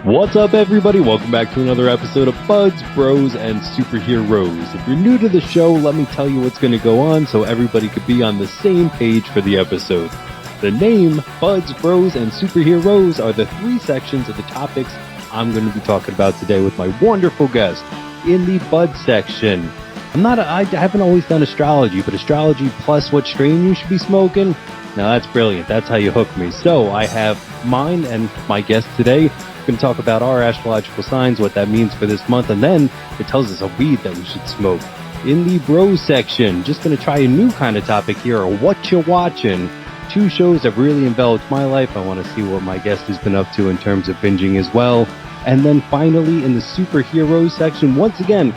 What's up, everybody? Welcome back to another episode of Buds, Bros, and Superheroes. If you're new to the show, let me tell you what's going to go on so everybody could be on the same page for the episode. The name, Buds, Bros, and Superheroes are the three sections of the topics I'm going to be talking about today with my wonderful guest. In the Bud section, I haven't always done astrology, but astrology plus what strain you should be smoking? Now that's brilliant. That's how you hook me. So I have mine and my guest today. Going to talk about our astrological signs, what that means for this month, and then it tells us a weed that we should smoke. In the Bros section, just going to try a new kind of topic here, what you watching. Two shows that really embellished my life. I want to see what my guest has been up to in terms of binging as well. And then finally, in the Superheroes section, once again,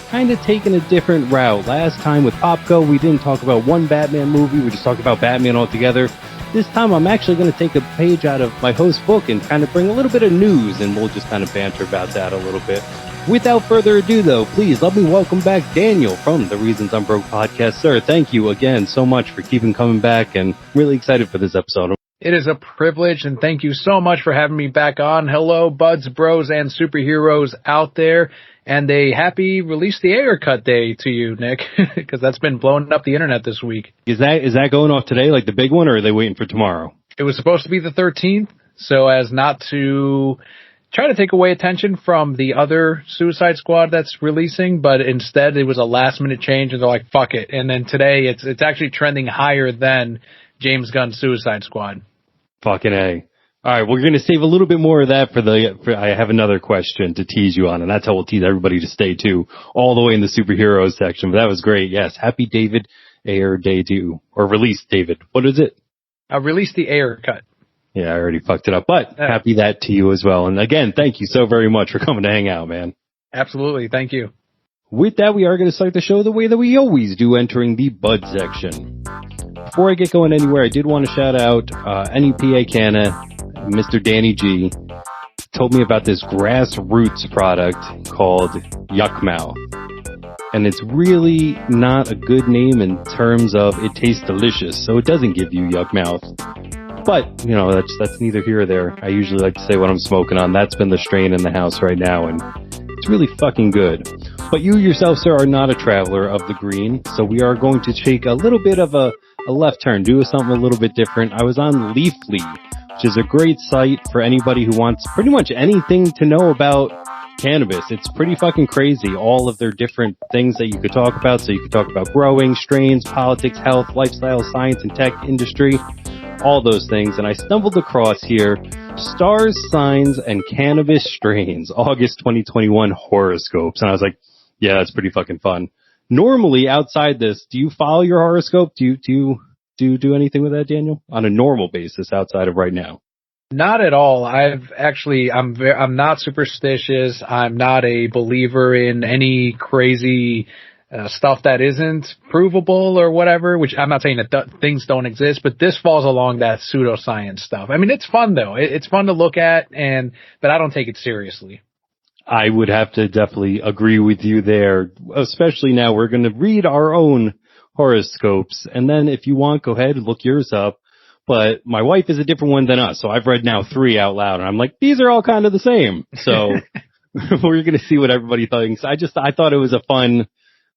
kind of taking a different route. Last time with Popco, we didn't talk about one Batman movie, we just talked about Batman altogether. This time I'm actually going to take a page out of my host's book and kind of bring a little bit of news, and we'll just kind of banter about that a little bit. Without further ado, though, please let me welcome back Daniel from the Reasons I'm Broke podcast. Sir, thank you again so much for keeping coming back, and really excited for this episode. It is a privilege, and thank you so much for having me back on. Hello, Buds, Bros, and Superheroes out there. And a happy Release the Air cut day to you, Nick, because that's been blowing up the internet this week. Is that going off today, like the big one, or are they waiting for tomorrow? It was supposed to be the 13th, so as not to try to take away attention from the other Suicide Squad that's releasing, but instead it was a last-minute change, and they're like, fuck it. And then today it's actually trending higher than James Gunn's Suicide Squad. Fucking A. All right, we're going to save a little bit more of that for I have another question to tease you on, and that's how we'll tease everybody to stay too, all the way in the Superheroes section. But that was great. Yes, happy David Ayer Day to you. Or Release David. What is it? Release the Air cut. Yeah, I already fucked it up, but happy that to you as well. And again, thank you so very much for coming to hang out, man. Absolutely. Thank you. With that, we are going to start the show the way that we always do, entering the Bud section. Before I get going anywhere, I did want to shout out NEPA Canna, Mr. Danny G, told me about this grassroots product called Yuck Mouth. And it's really not a good name in terms of it tastes delicious, so it doesn't give you yuck mouth. But, you know, that's neither here or there. I usually like to say what I'm smoking on. That's been the strain in the house right now, and it's really fucking good. But you yourself, sir, are not a traveler of the green, so we are going to take a little bit of a left turn, do something a little bit different. I was on Leafly, which is a great site for anybody who wants pretty much anything to know about cannabis. It's pretty fucking crazy, all of their different things that you could talk about. So you could talk about growing, strains, politics, health, lifestyle, science, and tech industry, all those things. And I stumbled across here, Stars, Signs, and Cannabis Strains, August 2021 horoscopes. And I was like, yeah, that's pretty fucking fun. Normally, outside this, do you follow your horoscope? Do you do anything with that, Daniel? On a normal basis outside of right now? Not at all. I'm not superstitious. I'm not a believer in any crazy stuff that isn't provable or whatever, which I'm not saying that things don't exist, but this falls along that pseudoscience stuff. I mean, it's fun though. It's fun to look at, but I don't take it seriously. I would have to definitely agree with you there, especially now we're going to read our own horoscopes, and then if you want, go ahead and look yours up. But my wife is a different one than us, so I've read now 3 out loud, and I'm like, these are all kind of the same. So we're going to see what everybody thinks. I thought it was a fun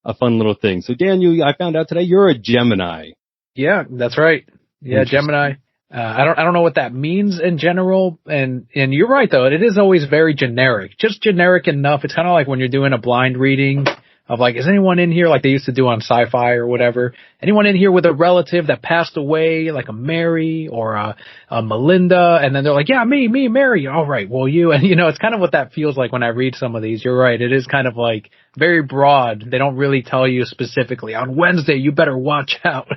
little thing. So Daniel, I found out today you're a Gemini. Yeah, that's right. Yeah, Gemini. I don't know what that means in general, and you're right though. It is always very generic, just generic enough. It's kind of like when you're doing a blind reading of like, is anyone in here, like they used to do on Sci-Fi or whatever, anyone in here with a relative that passed away, like a Mary or a Melinda? And then they're like, yeah, me, Mary. All right, well, you. And, you know, it's kind of what that feels like when I read some of these. You're right. It is kind of like very broad. They don't really tell you specifically, on Wednesday, you better watch out.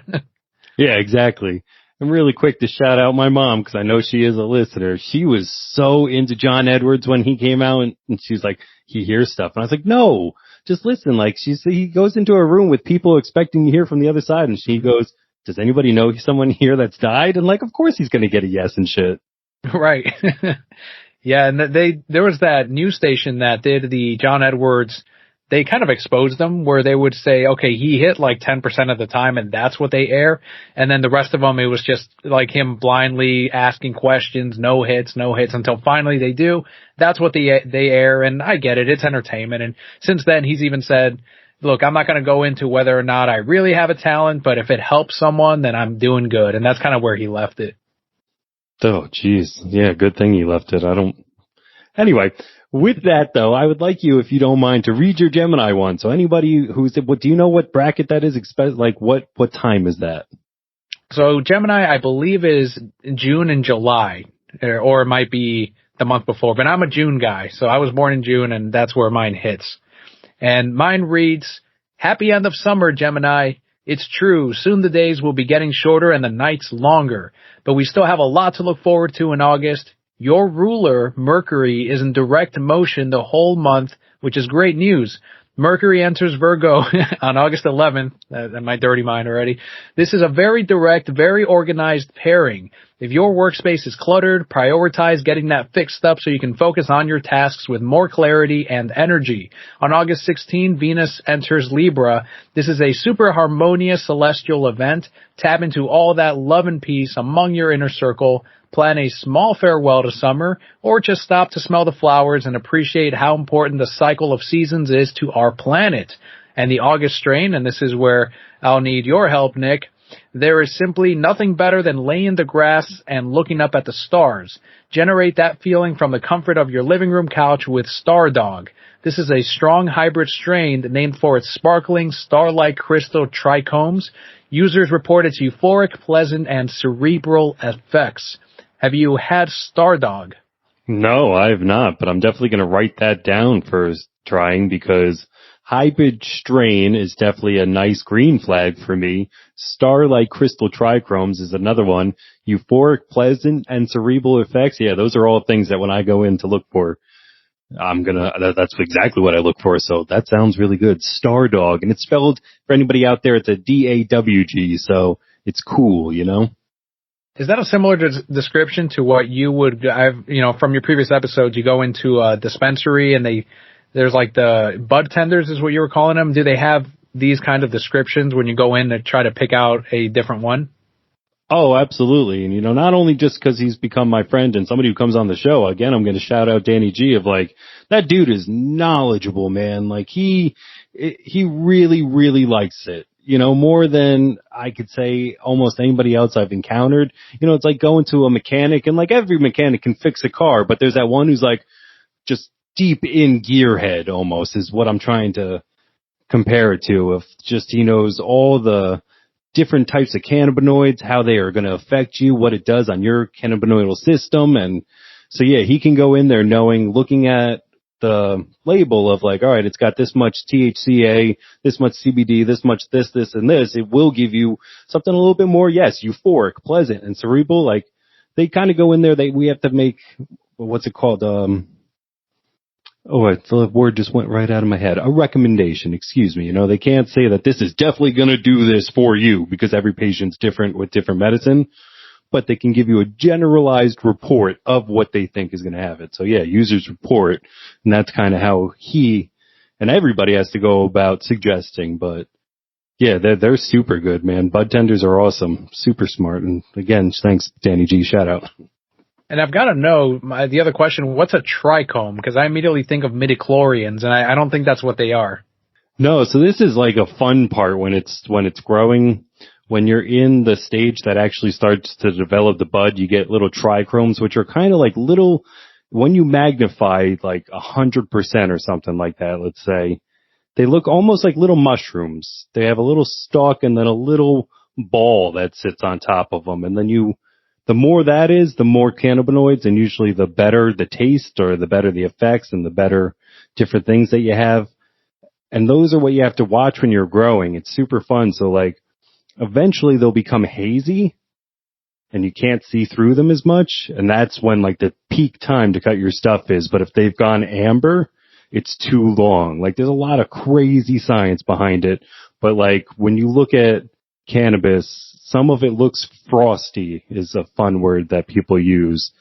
Yeah, exactly. I'm really quick to shout out my mom because I know she is a listener. She was so into John Edwards when he came out, and she's like, he hears stuff. And I was like, no. Just listen, like he goes into a room with people expecting to hear from the other side, and she goes, does anybody know someone here that's died? And like, of course he's going to get a yes and shit. Right. Yeah. And there was that news station that did the John Edwards they kind of exposed them where they would say, okay, he hit like 10% of the time and that's what they air. And then the rest of them, it was just like him blindly asking questions, no hits until finally they do. That's what they air. And I get it. It's entertainment. And since then, he's even said, look, I'm not going to go into whether or not I really have a talent, but if it helps someone, then I'm doing good. And that's kind of where he left it. Oh, geez. Yeah, good thing he left it. Anyway, with that, though, I would like you, if you don't mind, to read your Gemini one. So anybody do you know what bracket that is? Like, what time is that? So Gemini, I believe, is June and July, or it might be the month before, but I'm a June guy. So I was born in June, and that's where mine hits. And mine reads, happy end of summer, Gemini. It's true. Soon the days will be getting shorter and the nights longer, but we still have a lot to look forward to in August. Your ruler, Mercury, is in direct motion the whole month, which is great news. Mercury enters Virgo on August 11th. My dirty mind already. This is a very direct, very organized pairing. If your workspace is cluttered, prioritize getting that fixed up so you can focus on your tasks with more clarity and energy. On August 16th, Venus enters Libra. This is a super harmonious celestial event. Tap into all that love and peace among your inner circle. Plan a small farewell to summer, or just stop to smell the flowers and appreciate how important the cycle of seasons is to our planet. And the August strain, and this is where I'll need your help, Nick. There is simply nothing better than laying in the grass and looking up at the stars. Generate that feeling from the comfort of your living room couch with Star Dog. This is a strong hybrid strain named for its sparkling star-like crystal trichomes. Users report its euphoric, pleasant, and cerebral effects. Have you had Star Dog? No, I have not, but I'm definitely going to write that down for trying, because hybrid strain is definitely a nice green flag for me. Starlight crystal trichromes is another one. Euphoric, pleasant, and cerebral effects. Yeah, those are all things that when I go in to look for, that's exactly what I look for. So that sounds really good. Star Dog. And it's spelled, for anybody out there, it's a DAWG. So it's cool, you know? Is that a similar description to what you would, from your previous episodes, you go into a dispensary and there's like the bud tenders is what you were calling them. Do they have these kind of descriptions when you go in to try to pick out a different one? Oh, absolutely. And, not only just because he's become my friend and somebody who comes on the show, again, I'm going to shout out Danny G of like, that dude is knowledgeable, man. Like he really, really likes it. More than I could say almost anybody else I've encountered. It's like going to a mechanic, and like every mechanic can fix a car, but there's that one who's like just deep in gearhead almost is what I'm trying to compare it to. Of just he knows all the different types of cannabinoids, how they are going to affect you, what it does on your cannabinoidal system. And so, yeah, he can go in there looking at the label of like, all right, it's got this much THCA, this much CBD, this much this, and this. It will give you something a little bit more, yes, euphoric, pleasant, and cerebral. Like they kind of go in there. We have to make, what's it called? The word just went right out of my head. A recommendation, excuse me. They can't say that this is definitely going to do this for you because every patient's different with different medicine. But they can give you a generalized report of what they think is going to have it. So yeah, users report, and that's kind of how he and everybody has to go about suggesting. But yeah, they're super good, man. Bud tenders are awesome, super smart. And again, thanks, Danny G. Shout out. And I've got to know the other question: what's a trichome? Because I immediately think of midichlorians, and I don't think that's what they are. No, so this is like a fun part when it's growing. When you're in the stage that actually starts to develop the bud, you get little trichromes, which are kind of like little, when you magnify like 100% or something like that, let's say, they look almost like little mushrooms. They have a little stalk and then a little ball that sits on top of them. And then the more that is, the more cannabinoids, and usually the better the taste or the better the effects and the better different things that you have. And those are what you have to watch when you're growing. It's super fun. So like, eventually they'll become hazy and you can't see through them as much. And that's when like the peak time to cut your stuff is. But if they've gone amber, it's too long. Like there's a lot of crazy science behind it. But like when you look at cannabis, some of it looks frosty is a fun word that people use.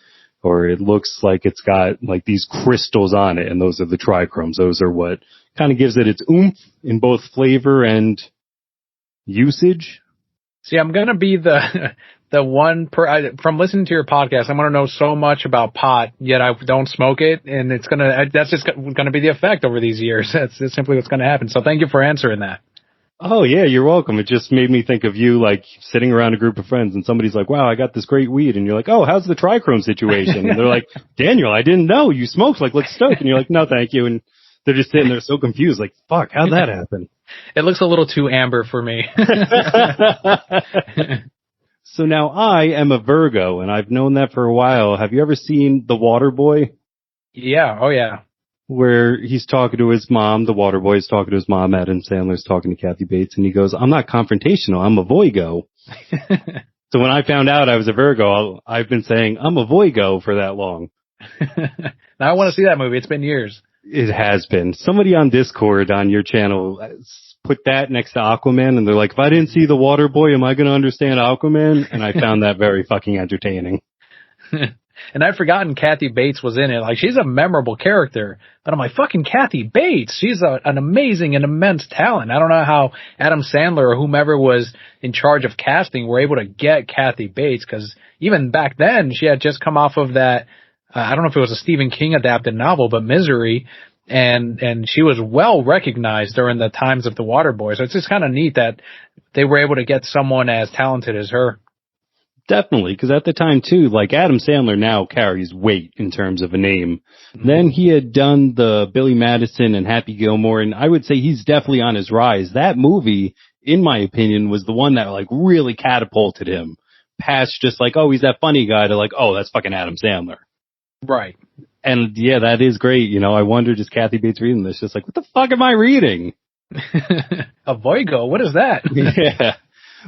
or it looks like it's got like these crystals on it, and those are the trichromes. Those are what kind of gives it its oomph in both flavor and usage. See, I'm going to be the from listening to your podcast, I'm going to know so much about pot, yet I don't smoke it. And that's just going to be the effect over these years. That's simply what's going to happen. So thank you for answering that. Oh yeah, you're welcome. It just made me think of you like sitting around a group of friends and somebody's like, wow, I got this great weed. And you're like, oh, how's the trichrome situation? And they're like, Daniel, I didn't know you smoked. Like, let's stoke. And you're like, no, thank you. And they're just sitting there so confused. Like, fuck, how'd that happen? It looks a little too amber for me. So now I am a Virgo, and I've known that for a while. Have you ever seen The Waterboy? Yeah. Oh, yeah. Where he's talking to his mom, the Waterboy is talking to his mom, Adam Sandler's talking to Kathy Bates, and he goes, I'm not confrontational, I'm a Voigo. So when I found out I was a Virgo, I've been saying, I'm a Voigo for that long. Now I want to see that movie. It's been years. It has been. Somebody on Discord on your channel put that next to Aquaman, and they're like, if I didn't see The Waterboy, am I going to understand Aquaman? And I found that very fucking entertaining. And I'd forgotten Kathy Bates was in it. Like, she's a memorable character. But I'm like, fucking Kathy Bates. She's an amazing and immense talent. I don't know how Adam Sandler or whomever was in charge of casting were able to get Kathy Bates, because even back then, she had just come off of that, I don't know if it was a Stephen King adapted novel, but Misery. And she was well recognized during the times of The Waterboy. So it's just kind of neat that they were able to get someone as talented as her. Definitely, because at the time, too, like Adam Sandler now carries weight in terms of a name. Mm-hmm. Then he had done the Billy Madison and Happy Gilmore, and I would say he's definitely on his rise. That movie, in my opinion, was the one that like really catapulted him past just like, oh, he's that funny guy, to like, oh, that's fucking Adam Sandler. Right. And yeah, that is great. You know, I wondered, is Kathy Bates reading this? Just like, what the fuck am I reading? A Voigo? What is that? Yeah.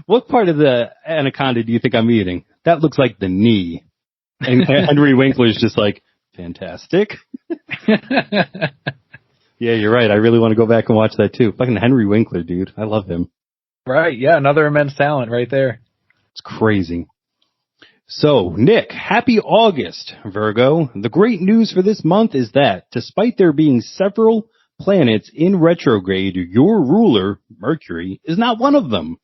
What part of the anaconda do you think I'm eating? That looks like the knee. And Henry Winkler's just like, fantastic. Yeah, you're right. I really want to go back and watch that too. Fucking Henry Winkler, dude. I love him. Right. Yeah. Another immense talent right there. It's crazy. So, Nick, happy August, Virgo. The great news for this month is that, despite there being several planets in retrograde, your ruler, Mercury, is not one of them.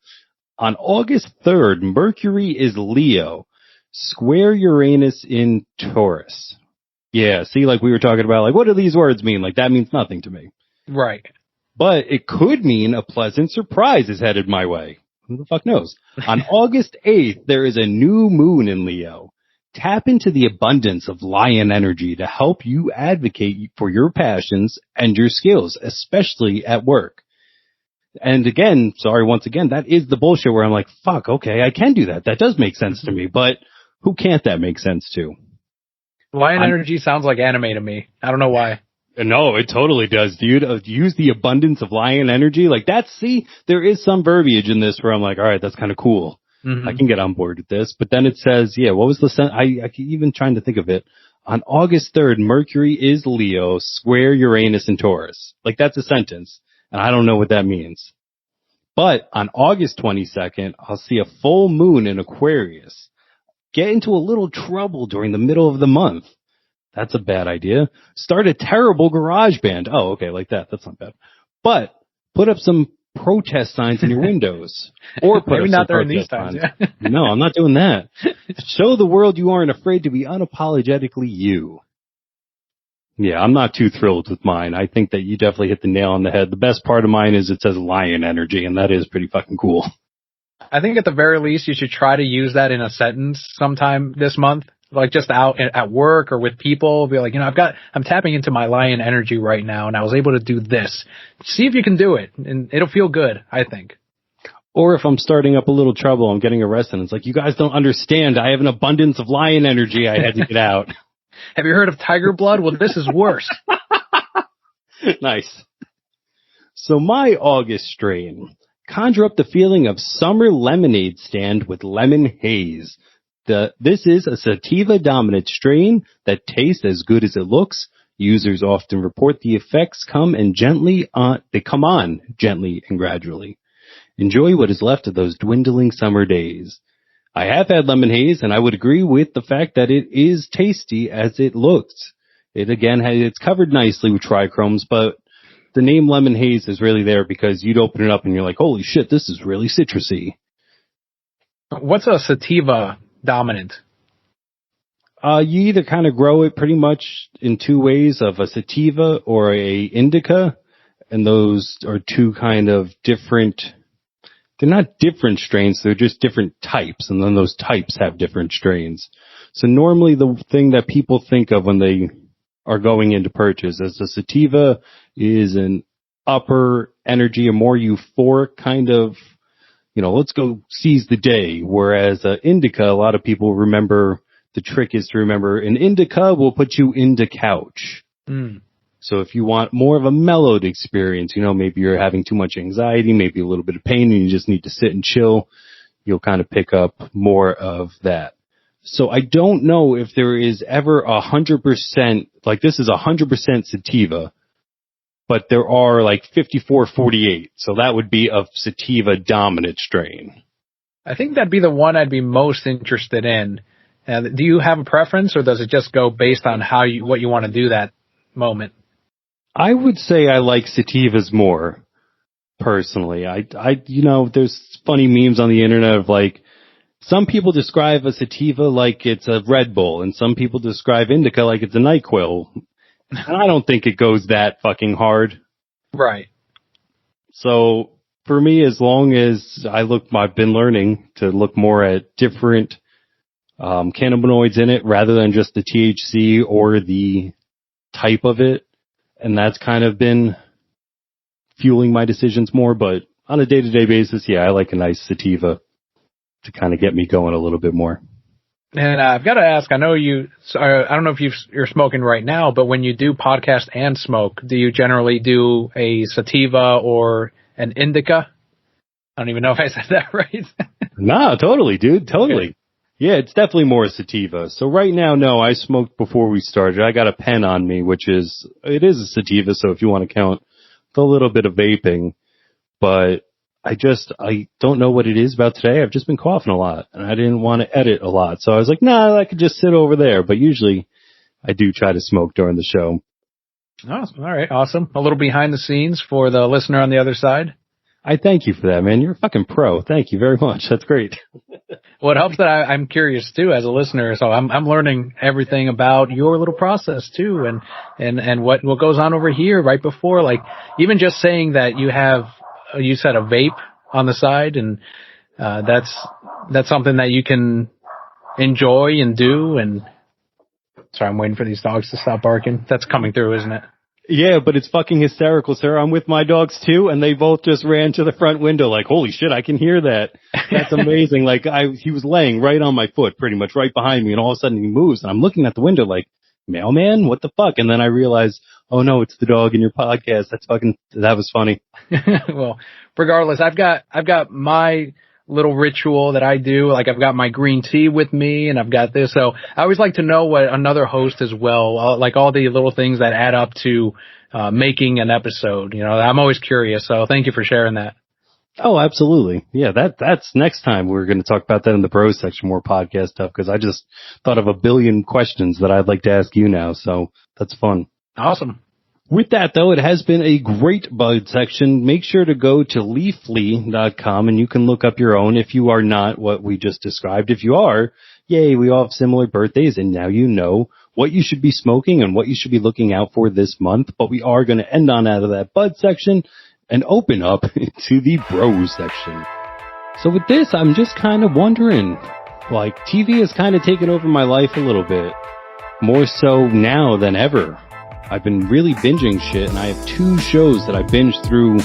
On August 3rd, Mercury is Leo, square Uranus in Taurus. Yeah, see, like we were talking about, like, what do these words mean? Like, that means nothing to me. Right. But it could mean a pleasant surprise is headed my way. Who the fuck knows? On August 8th, there is a new moon in Leo. Tap into the abundance of lion energy to help you advocate for your passions and your skills, especially at work. And again, once again, that is the bullshit where I'm like, fuck, okay, I can do that. That does make sense to me, but who can't that make sense to? Lion energy sounds like anime to me. I don't know why. No, it totally does, dude. Use the abundance of lion energy. Like there is some verbiage in this where I'm like, all right, that's kind of cool. Mm-hmm. I can get on board with this. But then it says, yeah, what was the I keep even trying to think of it. On August 3rd, Mercury is Leo, square Uranus and Taurus. Like, that's a sentence. And I don't know what that means. But on August 22nd, I'll see a full moon in Aquarius. Get into a little trouble during the middle of the month. That's a bad idea. Start a terrible garage band. Oh, okay, like that. That's not bad. But put up some protest signs in your windows. Or put Maybe up not some during these protest times. signs. No, I'm not doing that. Show the world you aren't afraid to be unapologetically you. Yeah, I'm not too thrilled with mine. I think that you definitely hit the nail on the head. The best part of mine is it says lion energy, and that is pretty fucking cool. I think at the very least you should try to use that in a sentence sometime this month. Like just out at work or with people, be like, you know, I'm tapping into my lion energy right now, and I was able to do this. See if you can do it, and it'll feel good, I think. Or if I'm starting up a little trouble, I'm getting arrested, and it's like, you guys don't understand. I have an abundance of lion energy. I had to get out. Have you heard of tiger blood? Well, this is worse. Nice. So my August strain. Conjure up the feeling of summer lemonade stand with lemon haze. This is a sativa dominant strain that tastes as good as it looks. Users often report the effects come on gently and gradually. Enjoy what is left of those dwindling summer days. I have had lemon haze, and I would agree with the fact that it is tasty as it looks. It again, it's covered nicely with trichomes, but the name lemon haze is really there because you'd open it up and you're like, holy shit, this is really citrusy. What's a sativa dominant? You either kind of grow it pretty much in two ways, of a sativa or a indica, and those are two kind of different. They're not different strains, they're just different types, and then those types have different strains. So normally the thing that people think of when they are going into purchase as a sativa is an upper energy, a more euphoric kind of, let's go seize the day. Whereas indica, a lot of people remember, the trick is to remember an indica will put you into couch. Mm. So if you want more of a mellowed experience, maybe you're having too much anxiety, maybe a little bit of pain, and you just need to sit and chill, you'll kind of pick up more of that. So I don't know if there is ever 100%, like this is 100% sativa, but there are like 54-48. So that would be a sativa dominant strain. I think that'd be the one I'd be most interested in. Do you have a preference, or does it just go based on what you want to do that moment? I would say I like sativas more, personally. There's funny memes on the internet of like, some people describe a sativa like it's a Red Bull, and some people describe indica like it's a NyQuil. And I don't think it goes that fucking hard. Right. So for me, as long as I've been learning to look more at different cannabinoids in it rather than just the THC or the type of it. And that's kind of been fueling my decisions more. But on a day-to-day basis, yeah, I like a nice sativa to kind of get me going a little bit more. And I've got to ask, I know I don't know if you're smoking right now, but when you do podcast and smoke, do you generally do a sativa or an indica? I don't even know if I said that right. Nah, totally, dude. Totally. Okay. Yeah, it's definitely more a sativa. So right now, no, I smoked before we started. I got a pen on me, it is a sativa. So if you want to count the little bit of vaping, but I don't know what it is about today. I've just been coughing a lot and I didn't want to edit a lot. So I was like, nah, I could just sit over there. But usually I do try to smoke during the show. Oh, all right. Awesome. A little behind the scenes for the listener on the other side. I thank you for that, man. You're a fucking pro. Thank you very much. That's great. Well, it helps that I'm curious too as a listener. So I'm learning everything about your little process too, and what goes on over here right before, like even just saying that you said a vape on the side, and that's something that you can enjoy and do. And sorry, I'm waiting for these dogs to stop barking. That's coming through, isn't it? Yeah, but it's fucking hysterical, sir. I'm with my dogs too, and they both just ran to the front window like, holy shit, I can hear that. That's amazing. Like, he was laying right on my foot, pretty much right behind me, and all of a sudden he moves, and I'm looking at the window like, mailman, what the fuck? And then I realized, oh no, it's the dog in your podcast. That was funny. Well, regardless, I've got my little ritual that I do. Like, I've got my green tea with me, and I've got this. So I always like to know what another host as well, like all the little things that add up to making an episode. I'm always curious. So thank you for sharing that. Oh, absolutely. Yeah, that's next time we're going to talk about that in the pros section, more podcast stuff, because I just thought of a billion questions that I'd like to ask you now. So that's fun. Awesome. With that, though, it has been a great bud section. Make sure to go to leafly.com and you can look up your own if you are not what we just described. If you are, yay, we all have similar birthdays, and now you know what you should be smoking and what you should be looking out for this month. But we are going to end on out of that bud section and open up to the bros section. So with this, I'm just kind of wondering, like, TV has kind of taken over my life a little bit, more so now than ever. I've been really binging shit, and I have 2 shows that I binged through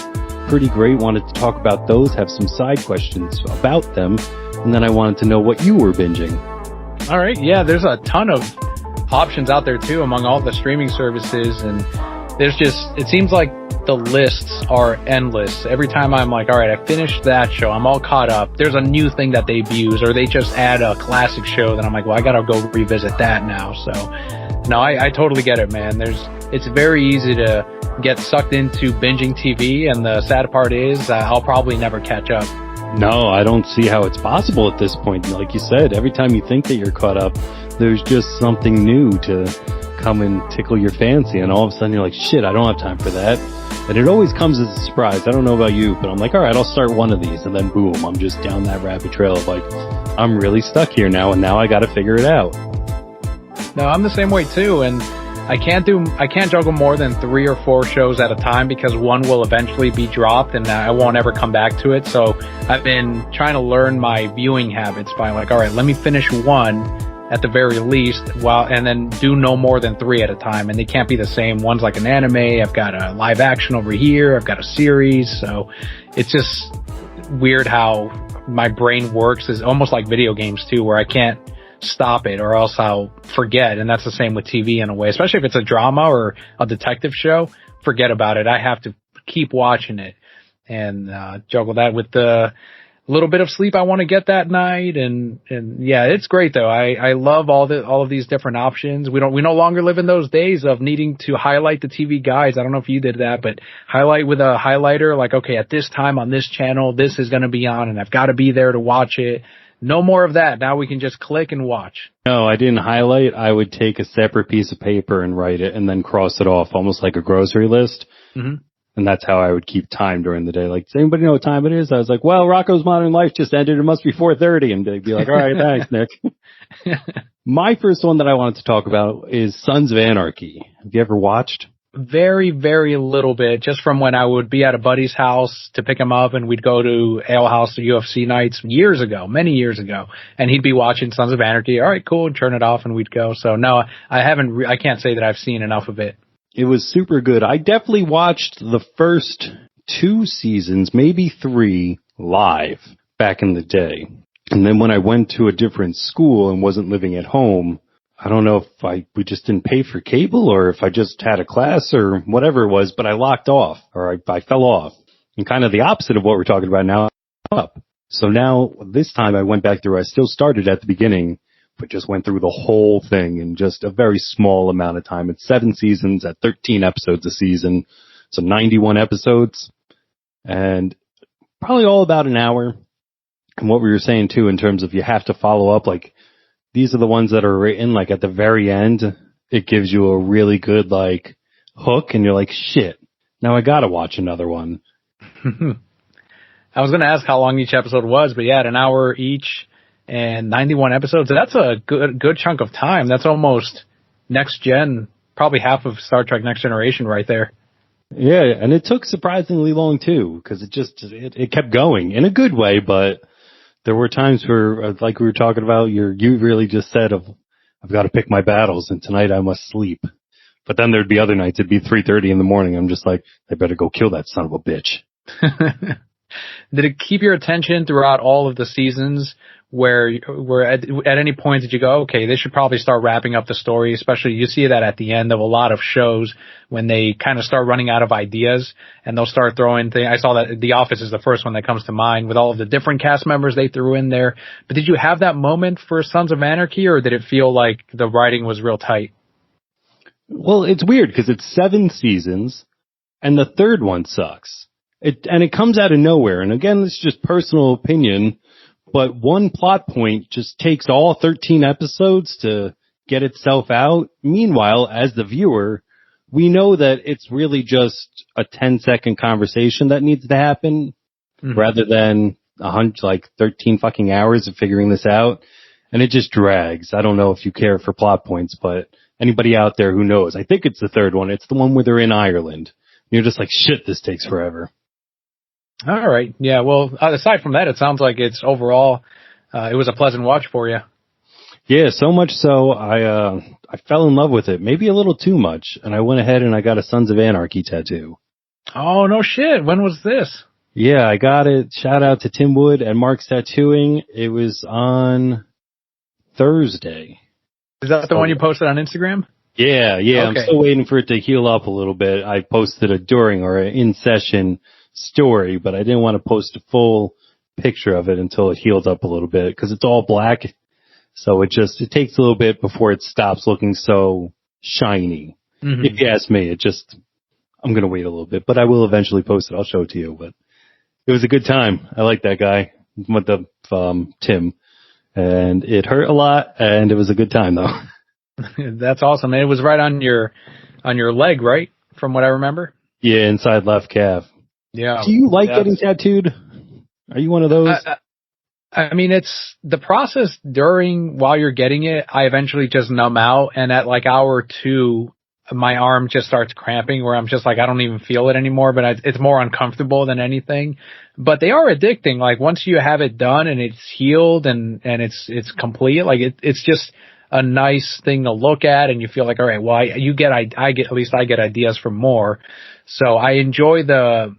pretty great. Wanted to talk about those, have some side questions about them, and then I wanted to know what you were binging. All right. Yeah, there's a ton of options out there, too, among all the streaming services, and it seems like the lists are endless. Every time I'm like, all right, I finished that show, I'm all caught up, there's a new thing that they've used, or they just add a classic show that I'm like, well, I gotta go revisit that now. So no, I totally get it, man. It's very easy to get sucked into binging TV, and the sad part is I'll probably never catch up. No, I don't see how it's possible at this point. Like you said, every time you think that you're caught up, there's just something new to come and tickle your fancy, and all of a sudden you're like, shit, I don't have time for that. And it always comes as a surprise. I don't know about you, but I'm like, all right, I'll start one of these, and then boom, I'm just down that rabbit trail of like, I'm really stuck here now, and now I gotta figure it out. No, I'm the same way too, and I can't juggle more than 3 or 4 shows at a time because one will eventually be dropped and I won't ever come back to it. So I've been trying to learn my viewing habits by like, all right, let me finish one at the very least and then do no more than 3 at a time. And they can't be the same. One's like an anime. I've got a live action over here. I've got a series. So it's just weird how my brain works. Is almost like video games too, where I can't stop it or else I'll forget. And that's the same with TV in a way, especially if it's a drama or a detective show. Forget about it. I have to keep watching it and juggle that with the little bit of sleep I want to get that night. And yeah, it's great though. I love all of these different options. We no longer live in those days of needing to highlight the TV guides. I don't know if you did that, but highlight with a highlighter, like, okay, at this time on this channel, this is going to be on and I've got to be there to watch it. No more of that. Now we can just click and watch. No, I didn't highlight. I would take a separate piece of paper and write it and then cross it off almost like a grocery list. Mm-hmm. And that's how I would keep time during the day. Like, does anybody know what time it is? I was like, well, Rocco's Modern Life just ended. It must be 4:30. And they'd be like, all right, thanks, Nick. My first one that I wanted to talk about is Sons of Anarchy. Have you ever watched? Very, very little bit, just from when I would be at a buddy's house to pick him up and we'd go to Ale House or UFC nights many years ago, and he'd be watching Sons of Anarchy. All right, cool, and turn it off and we'd go. So no, I can't say that I've seen enough of it. It was super good. I definitely watched the first 2 seasons, maybe 3, live back in the day. And then when I went to a different school and wasn't living at home, I don't know if we just didn't pay for cable or if I just had a class or whatever it was, but I locked off or I fell off. And kind of the opposite of what we're talking about now, up. So now this time I went back through, I still started at the beginning, but just went through the whole thing in just a very small amount of time. It's 7 seasons at 13 episodes a season. So 91 episodes and probably all about an hour. And what we were saying too, in terms of you have to follow up, like, these are the ones that are written, like, at the very end, it gives you a really good, like, hook, and you're like, shit, now I gotta watch another one. I was gonna ask how long each episode was, but yeah, an hour each and 91 episodes. That's a good chunk of time. That's almost next gen, probably half of Star Trek Next Generation right there. Yeah, and it took surprisingly long, too, because it kept going in a good way, but there were times where, like we were talking about, you really just said, I've got to pick my battles, and tonight I must sleep. But then there'd be other nights, it'd be 3:30 in the morning. I'm just like, I better go kill that son of a bitch. Did it keep your attention throughout all of the seasons where at any point did you go, okay, they should probably start wrapping up the story? Especially you see that at the end of a lot of shows when they kind of start running out of ideas and they'll start throwing things. I saw that The Office is the first one that comes to mind with all of the different cast members they threw in there. But did you have that moment for Sons of Anarchy, or did it feel like the writing was real tight? Well, it's weird because it's 7 seasons and the third one sucks. It comes out of nowhere. And again, it's just personal opinion, but one plot point just takes all 13 episodes to get itself out. Meanwhile, as the viewer, we know that it's really just a 10-second conversation that needs to happen, rather than 13 fucking hours of figuring this out. And it just drags. I don't know if you care for plot points, but anybody out there who knows, I think it's the third one. It's the one where they're in Ireland. You're just like, shit, this takes forever. All right. Yeah. Well, aside from that, it sounds like it's overall, it was a pleasant watch for you. Yeah, so much so I fell in love with it, maybe a little too much, and I went ahead and I got a Sons of Anarchy tattoo. Oh, no shit. When was this? Yeah, I got it. Shout out to Tim Wood and Mark's Tattooing. It was on Thursday. Is that the one you posted on Instagram? Yeah. Okay. I'm still waiting for it to heal up a little bit. I posted a during or an in-session story, but I didn't want to post a full picture of it until it healed up a little bit, because it's all black. So it takes a little bit before it stops looking so shiny. Mm-hmm. If you ask me, I'm going to wait a little bit, but I will eventually post it. I'll show it to you, but it was a good time. I like that guy. with the Tim, and it hurt a lot, and it was a good time though. That's awesome. And it was right on your leg, right? From what I remember. Yeah, inside left calf. Yeah. Do you like getting tattooed? Are you one of those? I mean, it's the process while you're getting it, I eventually just numb out. And at like hour 2, my arm just starts cramping where I'm just like, I don't even feel it anymore, but it's more uncomfortable than anything. But they are addicting. Like once you have it done and it's healed and it's complete, like it's just a nice thing to look at. And you feel like, all right, well, I get ideas for more. So I enjoy the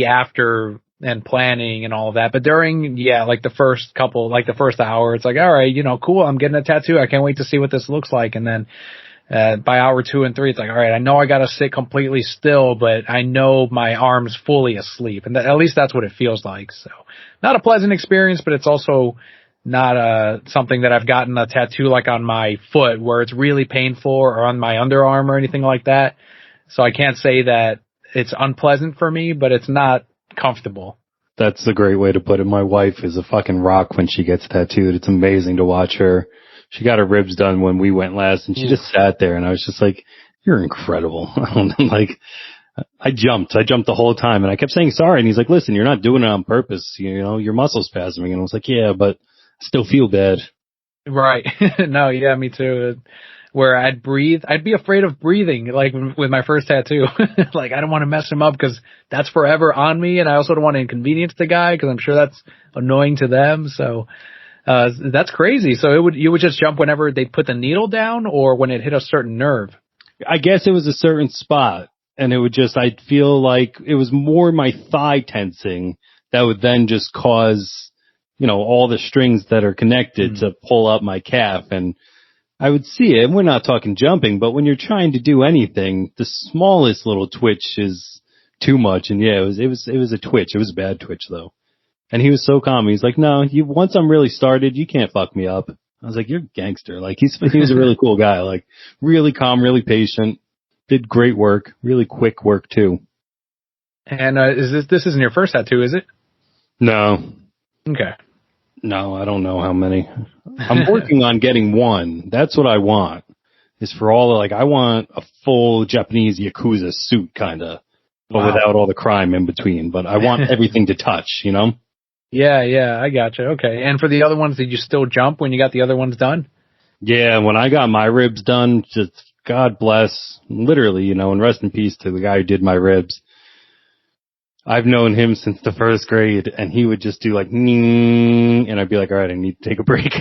after and planning and all of that. But during, like the first hour, it's like, all right, cool. I'm getting a tattoo. I can't wait to see what this looks like. And then, by hour 2 and 3, it's like, all right, I know I got to sit completely still, but I know my arm's fully asleep. And at least that's what it feels like. So not a pleasant experience, but it's also not, something that I've gotten a tattoo like on my foot where it's really painful or on my underarm or anything like that. So I can't say that it's unpleasant for me, but it's not comfortable. That's a great way to put it. My wife is a fucking rock when she gets tattooed. It's amazing to watch her. She got her ribs done when we went last, and she just sat there, and I was just like, you're incredible. I jumped the whole time, and I kept saying sorry, and he's like, listen, you're not doing it on purpose. Your muscle's spasming. And I was like, yeah, but I still feel bad. Right. No, yeah, me too. Where I'd be afraid of breathing, like with my first tattoo. Like, I don't want to mess him up because that's forever on me, and I also don't want to inconvenience the guy because I'm sure that's annoying to them. So, that's crazy. So you would just jump whenever they put the needle down or when it hit a certain nerve? I guess it was a certain spot, and I'd feel like it was more my thigh tensing that would then just cause, all the strings that are connected to pull up my calf. And I would see it. We're not talking jumping, but when you're trying to do anything, the smallest little twitch is too much. And yeah, it was a twitch. It was a bad twitch though. And he was so calm. He's like, no, once I'm really started, you can't fuck me up. I was like, you're a gangster. Like he was a really cool guy, like really calm, really patient, did great work, really quick work too. And, this isn't your first tattoo, is it? No. Okay. No, I don't know how many. I'm working on getting one. That's what I want. Is for all I want a full Japanese Yakuza suit kinda, but without all the crime in between. But I want everything to touch, Yeah, I gotcha. Okay. And for the other ones, did you still jump when you got the other ones done? Yeah, when I got my ribs done, just God bless, literally, and rest in peace to the guy who did my ribs. I've known him since the first grade, and he would just do and I'd be like, all right, I need to take a break.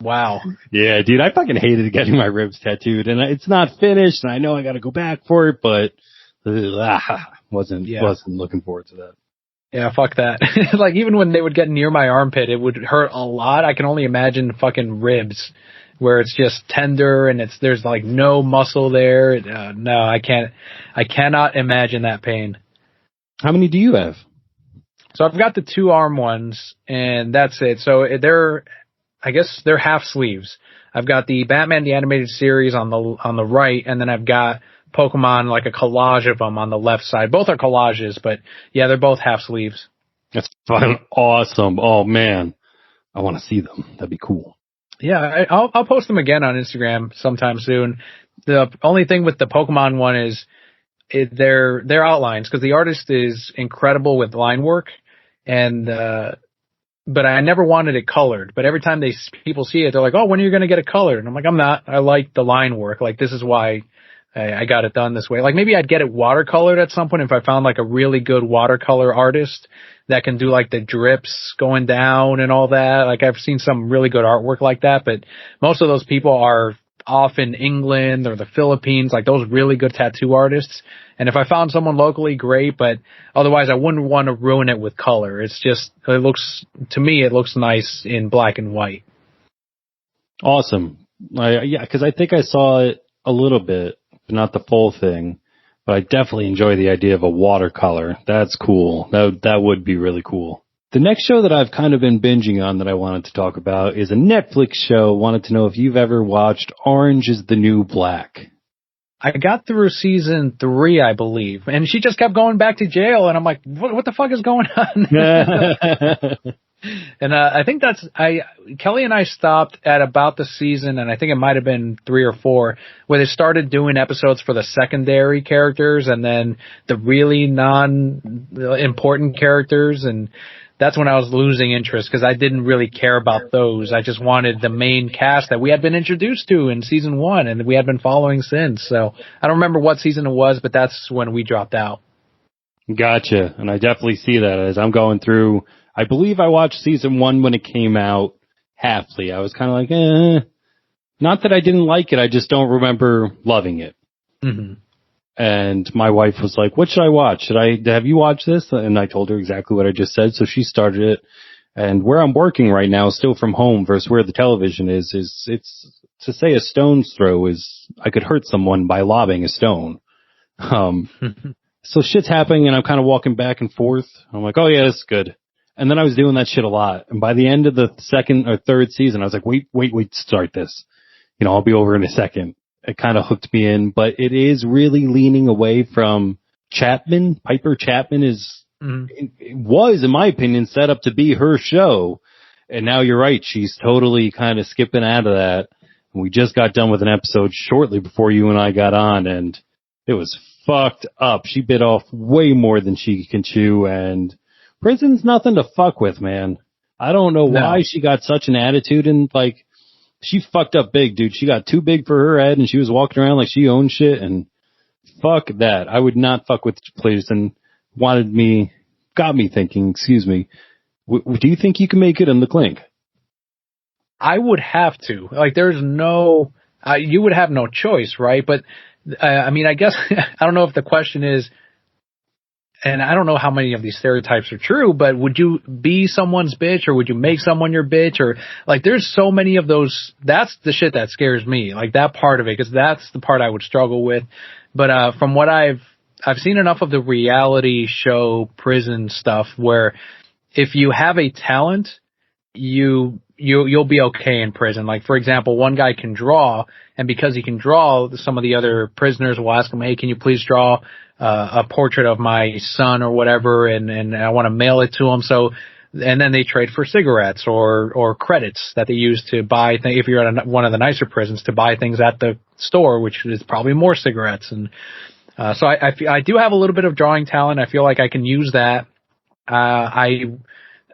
Wow. Yeah, dude, I fucking hated getting my ribs tattooed, and it's not finished, and I know I got to go back for it, but wasn't looking forward to that. Yeah, fuck that. Like, even when they would get near my armpit, it would hurt a lot. I can only imagine fucking ribs where it's just tender and there's like no muscle there. No, I cannot imagine that pain. How many do you have? So I've got the 2 arm ones and that's it. So I guess they're half sleeves. I've got the Batman, the animated series on the right, and then I've got Pokemon, like a collage of them on the left side. Both are collages, but yeah, they're both half sleeves. That's fucking awesome. Oh man, I want to see them. That'd be cool. Yeah, I'll post them again on Instagram sometime soon. The only thing with the Pokemon one is their outlines, because the artist is incredible with line work, and but I never wanted it colored. But every time people see it, they're like, "Oh, when are you going to get it colored?" And I'm like, "I'm not. I like the line work. Like, this is why I got it done this way." Like, maybe I'd get it watercolored at some point if I found like a really good watercolor artist that can do like the drips going down and all that. Like, I've seen some really good artwork like that, but most of those people are off in England or the Philippines, like those really good tattoo artists. And if I found someone locally, great, but otherwise I wouldn't want to ruin it with color. It's just, to me, it looks nice in black and white. Awesome. Yeah, because I think I saw it a little bit, but not the full thing. But I definitely enjoy the idea of a watercolor. That's cool. That would be really cool. The next show that I've kind of been binging on that I wanted to talk about is a Netflix show. Wanted to know if you've ever watched Orange is the New Black. I got through season 3, I believe, and she just kept going back to jail, and I'm like, what the fuck is going on? And I think Kelly and I stopped at about the season, and I think it might have been 3 or 4, where they started doing episodes for the secondary characters and then the really non-important characters, and that's when I was losing interest because I didn't really care about those. I just wanted the main cast that we had been introduced to in season 1 and we had been following since. So I don't remember what season it was, but that's when we dropped out. Gotcha. And I definitely see that as I'm going through. I believe I watched season 1 when it came out halfly. I was kind of like, not that I didn't like it. I just don't remember loving it. Mm-hmm. And my wife was like, what should I watch? Have you watched this? And I told her exactly what I just said. So she started it. And where I'm working right now, still from home versus where the television is it's to say a stone's throw is I could hurt someone by lobbing a stone. So shit's happening and I'm kind of walking back and forth. I'm like, oh yeah, this is good. And then I was doing that shit a lot. And by the end of the 2nd or 3rd season, I was like, wait, start this. I'll be over in a second. It kind of hooked me in, but it is really leaning away from Chapman. Piper Chapman it was, in my opinion, set up to be her show. And now you're right. She's totally kind of skipping out of that. And we just got done with an episode shortly before you and I got on and it was fucked up. She bit off way more than she can chew and prison's nothing to fuck with, man. I don't know why she got such an attitude and like, she fucked up big, dude. She got too big for her head and she was walking around like she owned shit and fuck that. I would not fuck with the place and got me thinking, excuse me, do you think you can make it in the clink? I would have to. Like, there's no, you would have no choice, right? But, I mean, I guess, I don't know if the question is, and I don't know how many of these stereotypes are true, but would you be someone's bitch or would you make someone your bitch or like there's so many of those. That's the shit that scares me, like that part of it, because that's the part I would struggle with. But from what I've seen enough of the reality show prison stuff where if you have a talent, you'll be okay in prison. Like, for example, one guy can draw, and because he can draw, some of the other prisoners will ask him, hey, can you please draw a portrait of my son or whatever, and I want to mail it to him. So, and then they trade for cigarettes or credits that they use to buy things, if you're at one of the nicer prisons, to buy things at the store, which is probably more cigarettes. And so I do have a little bit of drawing talent. I feel like I can use that.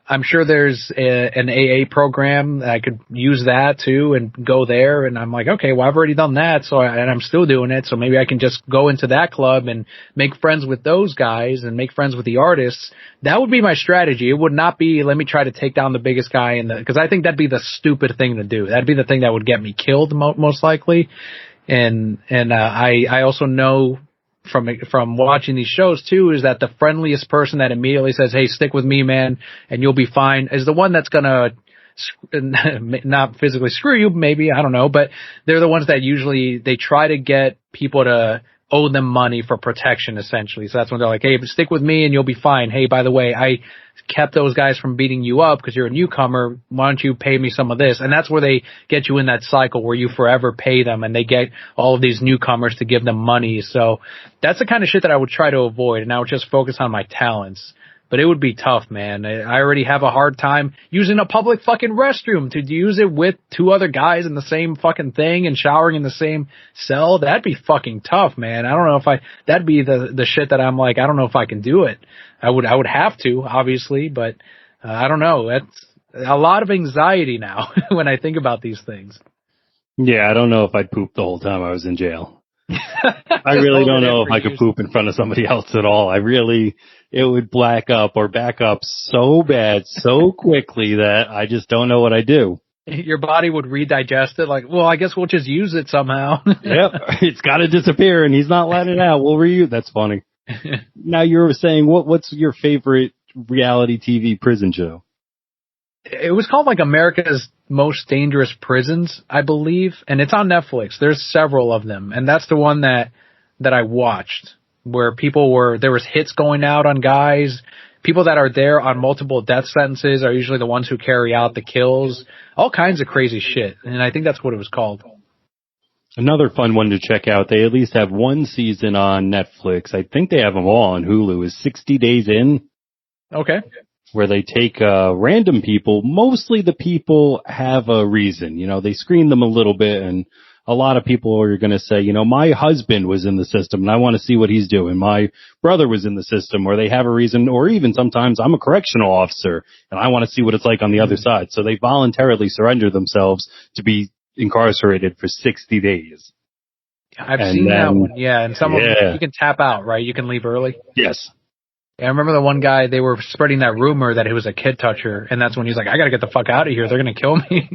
I'm sure there's an AA program. I could use that too and go there. And I'm like, okay, well, I've already done that. And I'm still doing it. So maybe I can just go into that club and make friends with those guys and make friends with the artists. That would be my strategy. It would not be, let me try to take down the biggest guy because I think that'd be the stupid thing to do. That'd be the thing that would get me killed most likely. And I also know from watching these shows too, is that the friendliest person that immediately says, hey, stick with me, man, and you'll be fine, is the one that's gonna not physically screw you, maybe, I don't know, but they're the ones that usually, they try to get people to owe them money for protection, essentially. So that's when they're like, hey, stick with me and you'll be fine. Hey, by the way, I kept those guys from beating you up because you're a newcomer. Why don't you pay me some of this? And that's where they get you in that cycle where you forever pay them and they get all of these newcomers to give them money. So that's the kind of shit that I would try to avoid. And I would just focus on my talents. But it would be tough, man. I already have a hard time using a public fucking restroom. To use it with 2 other guys in the same fucking thing and showering in the same cell, that'd be fucking tough, man. I don't know if that'd be the shit that I'm like, I don't know if I can do it. I would have to, obviously, but I don't know. That's a lot of anxiety now when I think about these things. Yeah, I don't know if I'd poop the whole time I was in jail. I really don't know if I could poop in front of somebody else at all. It would black up or back up so bad, so quickly that I just don't know what I do. Your body would redigest it like, well, I guess we'll just use it somehow. Yep, it's got to disappear and he's not letting it out. We'll reuse. That's funny. Now you were saying, what's your favorite reality TV prison show? It was called like America's Most Dangerous Prisons, I believe, and it's on Netflix. There's several of them, and that's the one that I watched, where there was hits going out on guys. People that are there on multiple death sentences are usually the ones who carry out the kills. All kinds of crazy shit, and I think that's what it was called. Another fun one to check out. They at least have one season on Netflix. I think they have them all on Hulu. Is 60 Days In. Okay. where they take random people. Mostly the people have a reason. They screen them a little bit, and a lot of people are going to say, my husband was in the system and I want to see what he's doing. My brother was in the system, or they have a reason, or even sometimes I'm a correctional officer and I want to see what it's like on the other side. So they voluntarily surrender themselves to be incarcerated for 60 days. I've seen that one. Yeah. And some of them, you can tap out, right? You can leave early. Yes. Yeah, I remember the one guy, they were spreading that rumor that he was a kid toucher. And that's when he's like, I got to get the fuck out of here. They're going to kill me.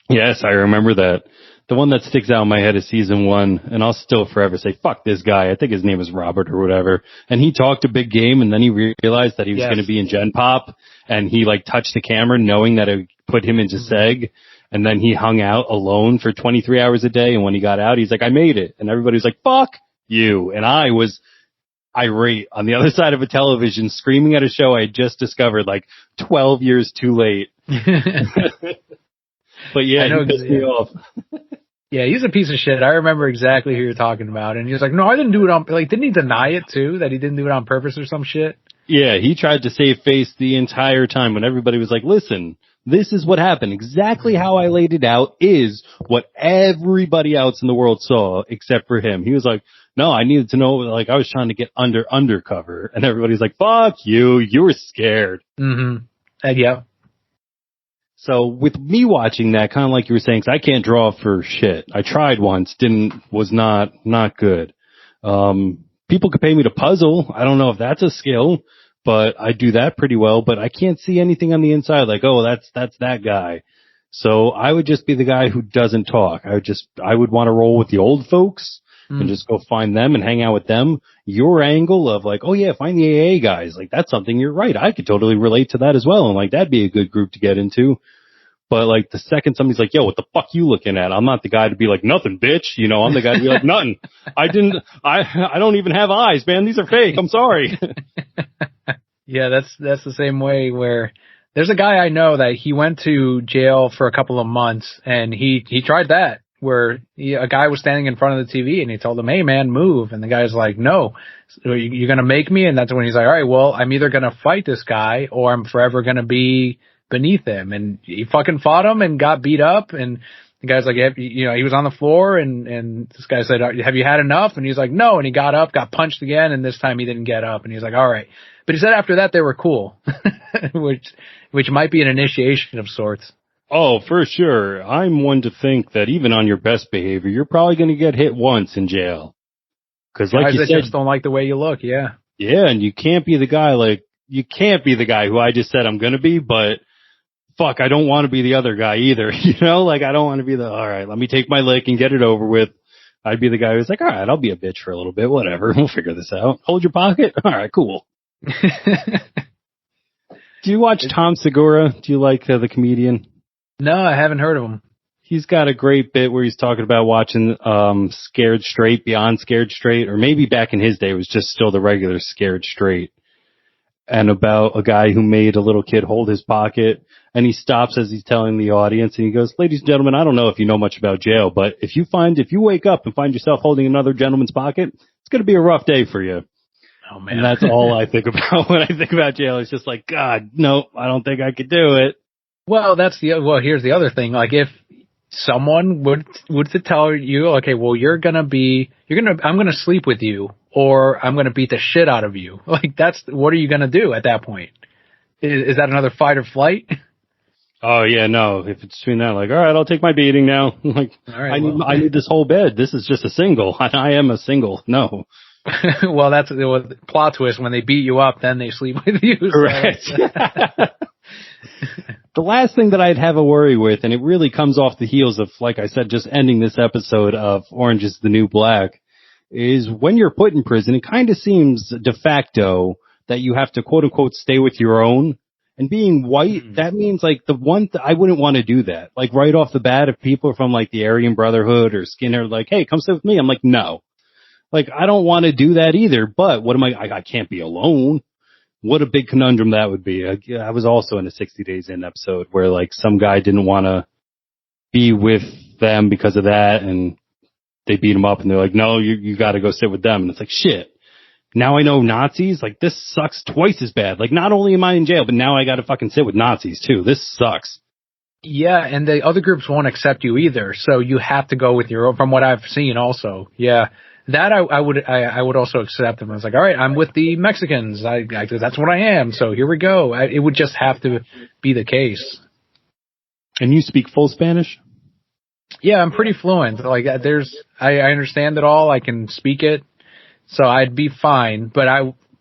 Yes, I remember that. The one that sticks out in my head is season 1, and I'll still forever say, fuck this guy. I think his name is Robert or whatever. And he talked a big game, and then he realized that he was going to be in Gen Pop, and he touched the camera knowing that it would put him into SEG, and then he hung out alone for 23 hours a day, and when he got out, he's like, I made it. And everybody was like, fuck you. And I was irate on the other side of a television screaming at a show I had just discovered 12 years too late. But yeah, he pissed me off. Yeah, he's a piece of shit. I remember exactly who you're talking about. And he was like, no, I didn't do it on, didn't he deny it too? That he didn't do it on purpose or some shit? Yeah, he tried to save face the entire time when everybody was like, listen, this is what happened. Exactly how I laid it out is what everybody else in the world saw except for him. He was like, no, I needed to know, I was trying to get undercover. And everybody's like, fuck you. You were scared. Mm-hmm. Yeah. So with me watching that, kind of like you were saying, 'cause I can't draw for shit. I tried once, was not good. People could pay me to puzzle. I don't know if that's a skill, but I do that pretty well, but I can't see anything on the inside that's that guy. So I would just be the guy who doesn't talk. I would want to roll with the old folks and just go find them and hang out with them. Your angle of oh yeah, find the AA guys. That's something you're right. I could totally relate to that as well. And that'd be a good group to get into. But the second somebody's like, yo, what the fuck you looking at? I'm not the guy to be like, nothing, bitch. I'm the guy to be like, nothing. I don't even have eyes, man. These are fake. I'm sorry. Yeah, that's the same way where there's a guy I know that he went to jail for a couple of months and he tried that where a guy was standing in front of the TV and he told him, hey man, move. And the guy's like, no, you're going to make me. And that's when he's like, all right, well, I'm either going to fight this guy or I'm forever going to be beneath him. And he fucking fought him and got beat up. And the guy's like, he was on the floor and this guy said, have you had enough? And he's like, no. And he got up, got punched again. And this time he didn't get up. And he's like, all right. But he said after that they were cool, which might be an initiation of sorts. Oh, for sure. I'm one to think that even on your best behavior, you're probably going to get hit once in jail. Because like you said, just don't like the way you look. Yeah. Yeah. And you can't be the guy who I just said I'm going to be, but fuck, I don't want to be the other guy either. I don't want to be all right, let me take my lick and get it over with. I'd be the guy who's like, all right, I'll be a bitch for a little bit. Whatever. We'll figure this out. Hold your pocket. All right, cool. Do you watch Tom Segura? Do you like the comedian? No, I haven't heard of him. He's got a great bit where he's talking about watching Scared Straight, Beyond Scared Straight, or maybe back in his day it was just still the regular Scared Straight. And about a guy who made a little kid hold his pocket, and he stops as he's telling the audience, and he goes, ladies and gentlemen, I don't know if you know much about jail, but if you wake up and find yourself holding another gentleman's pocket, it's going to be a rough day for you. Oh man. And that's all I think about when I think about jail. It's just like, God, no, I don't think I could do it. Well, here's the other thing. If someone would to tell you, okay, well, I'm going to sleep with you or I'm going to beat the shit out of you. What are you going to do at that point? Is that another fight or flight? Oh yeah, no. If it's between that, all right, I'll take my beating now. All right, I need this whole bed. This is just a single. I am a single. No. Well, that's the plot twist. When they beat you up, then they sleep with you. Correct. The last thing that I'd have a worry with, and it really comes off the heels of, like I said, just ending this episode of Orange is the New Black, is when you're put in prison, it kind of seems de facto that you have to quote unquote stay with your own. And being white, that means I wouldn't want to do that. Right off the bat, if people are from the Aryan Brotherhood or Skinner, hey, come sit with me. I'm like, no. I don't want to do that either, but what am I can't be alone. What a big conundrum that would be. I was also in a 60 Days In episode where some guy didn't want to be with them because of that, and they beat him up and they're like, no, you got to go sit with them. And it's like, shit. now I know Nazis. Like, this sucks twice as bad. Like, not only am I in jail, but now I got to fucking sit with Nazis too. This sucks. Yeah, and the other groups won't accept you either, so you have to go with your own, from what I've seen also. Yeah. That I would also accept them. I was like, all right, I'm with the Mexicans. That's what I am. So here we go. It would just have to be the case. And you speak full Spanish? Yeah, I'm pretty fluent. Like, I understand it all. I can speak it. So I'd be fine. But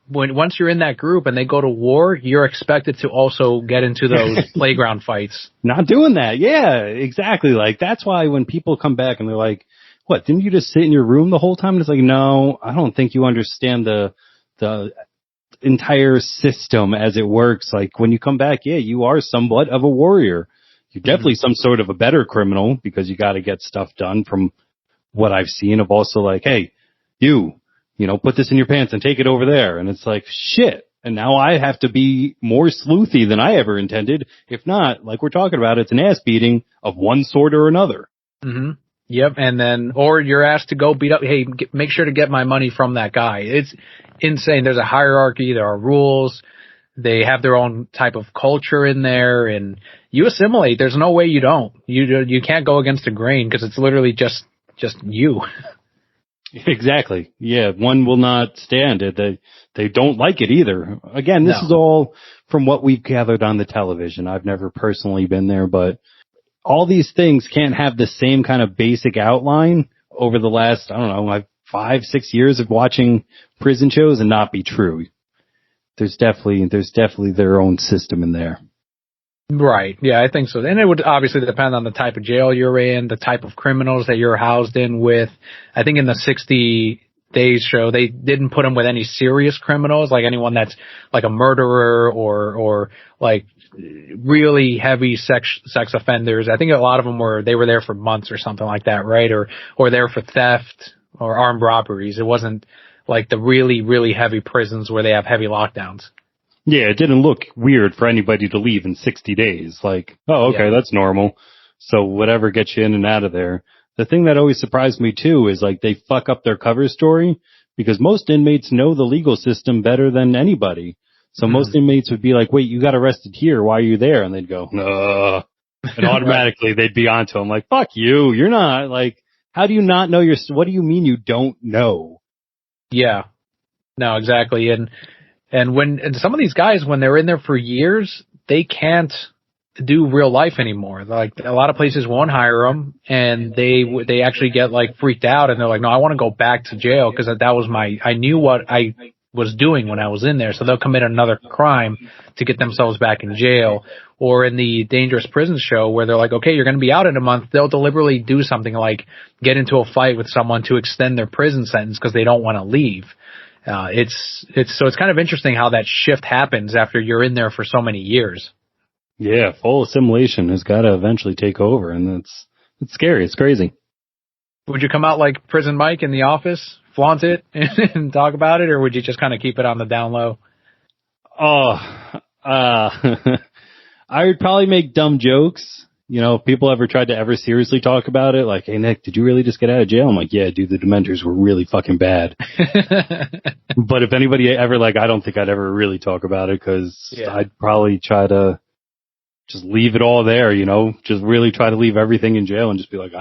once you're in that group and they go to war, you're expected to also get into those playground fights. Not doing that. Yeah, exactly. Like, that's why when people come back and they're like, what, didn't you just sit in your room the whole time? And it's like, no, I don't think you understand the entire system as it works. Like, when you come back, yeah, you are somewhat of a warrior. You're definitely some sort of a better criminal because you got to get stuff done from what I've seen of also like, hey, you know, put this in your pants and take it over there. And it's like, shit. And now I have to be more sleuthy than I ever intended. If not, like we're talking about, it's an ass beating of one sort or another. Mm-hmm. Yep. And then, or you're asked to go beat up, hey, make sure to get my money from that guy. It's insane. There's a hierarchy. There are rules. They have their own type of culture in there, and you assimilate. There's no way you don't. You can't go against the grain because it's literally just you. Exactly. Yeah, one will not stand it. They don't like it either. Again, this is all from what we've gathered on the television. I've never personally been there, but all these things can't have the same kind of basic outline over the last, I don't know, like 5-6 years of watching prison shows and not be true. There's definitely their own system in there. Right. Yeah, I think so. And it would obviously depend on the type of jail you're in, the type of criminals that you're housed in with. I think in the 60 Days show, they didn't put them with any serious criminals, like anyone that's like a murderer or like really heavy sex offenders. I think a lot of them were there for months or something like that, right? Or there for theft or armed robberies. It wasn't like the really, really heavy prisons where they have heavy lockdowns. Yeah, it didn't look weird for anybody to leave in 60 days. Like, oh, okay, that's normal. So whatever gets you in and out of there. The thing that always surprised me too is like they fuck up their cover story because most inmates know the legal system better than anybody. So most inmates would be like, wait, you got arrested here. Why are you there? And they'd go, no. And automatically they'd be onto them like, fuck you. You're not like, how do you not know what do you mean you don't know? Yeah, no, exactly. And some of these guys, when they're in there for years, they can't do real life anymore. Like a lot of places won't hire them, and they actually get like freaked out, and they're like, no, I want to go back to jail because that was I knew what I was doing when I was in there. So they'll commit another crime to get themselves back in jail. Or in the Dangerous Prison show where they're like, okay, you're going to be out in a month. They'll deliberately do something like get into a fight with someone to extend their prison sentence because they don't want to leave. It's kind of interesting how that shift happens after you're in there for so many years. Yeah, full assimilation has got to eventually take over, and it's scary. It's crazy. Would you come out like Prison Mike in The Office, flaunt it, and talk about it, or would you just kind of keep it on the down low? I would probably make dumb jokes. You know, if people ever tried to ever seriously talk about it, like, hey, Nick, did you really just get out of jail? I'm like, yeah, dude, the Dementors were really fucking bad. But if anybody ever, like, I don't think I'd ever really talk about it because I'd probably try to just leave it all there, you know, just really try to leave everything in jail and just be like,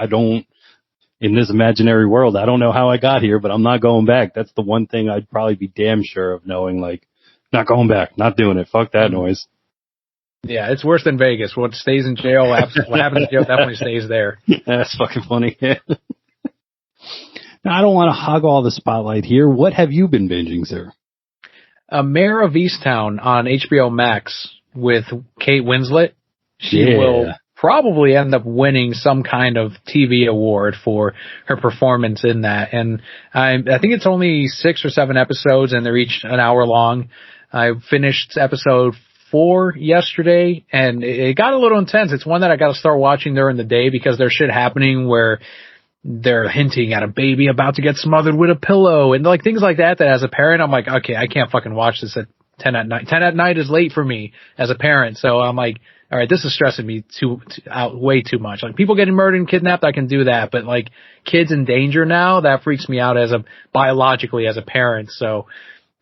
in this imaginary world, I don't know how I got here, but I'm not going back. That's the one thing I'd probably be damn sure of knowing, like, not going back, not doing it. Fuck that noise. Yeah, it's worse than Vegas. What stays in jail, what happens in jail definitely stays there. That's fucking funny. Now, I don't want to hog all the spotlight here. What have you been binging, sir? Mayor of Easttown on HBO Max with Kate Winslet. She will probably end up winning some kind of TV award for her performance in that. And I think it's only 6 or 7 episodes, and they're each an hour long. I finished episode 4 yesterday, and it got a little intense. It's one that I got to start watching during the day because there's shit happening where they're hinting at a baby about to get smothered with a pillow and like things like that as a parent, I'm like, okay, I can't fucking watch this at 10 at night. 10 at night is late for me as a parent. So I'm like, all right, this is stressing me out way too much. Like people getting murdered and kidnapped, I can do that. But like kids in danger now, that freaks me out biologically as a parent. So,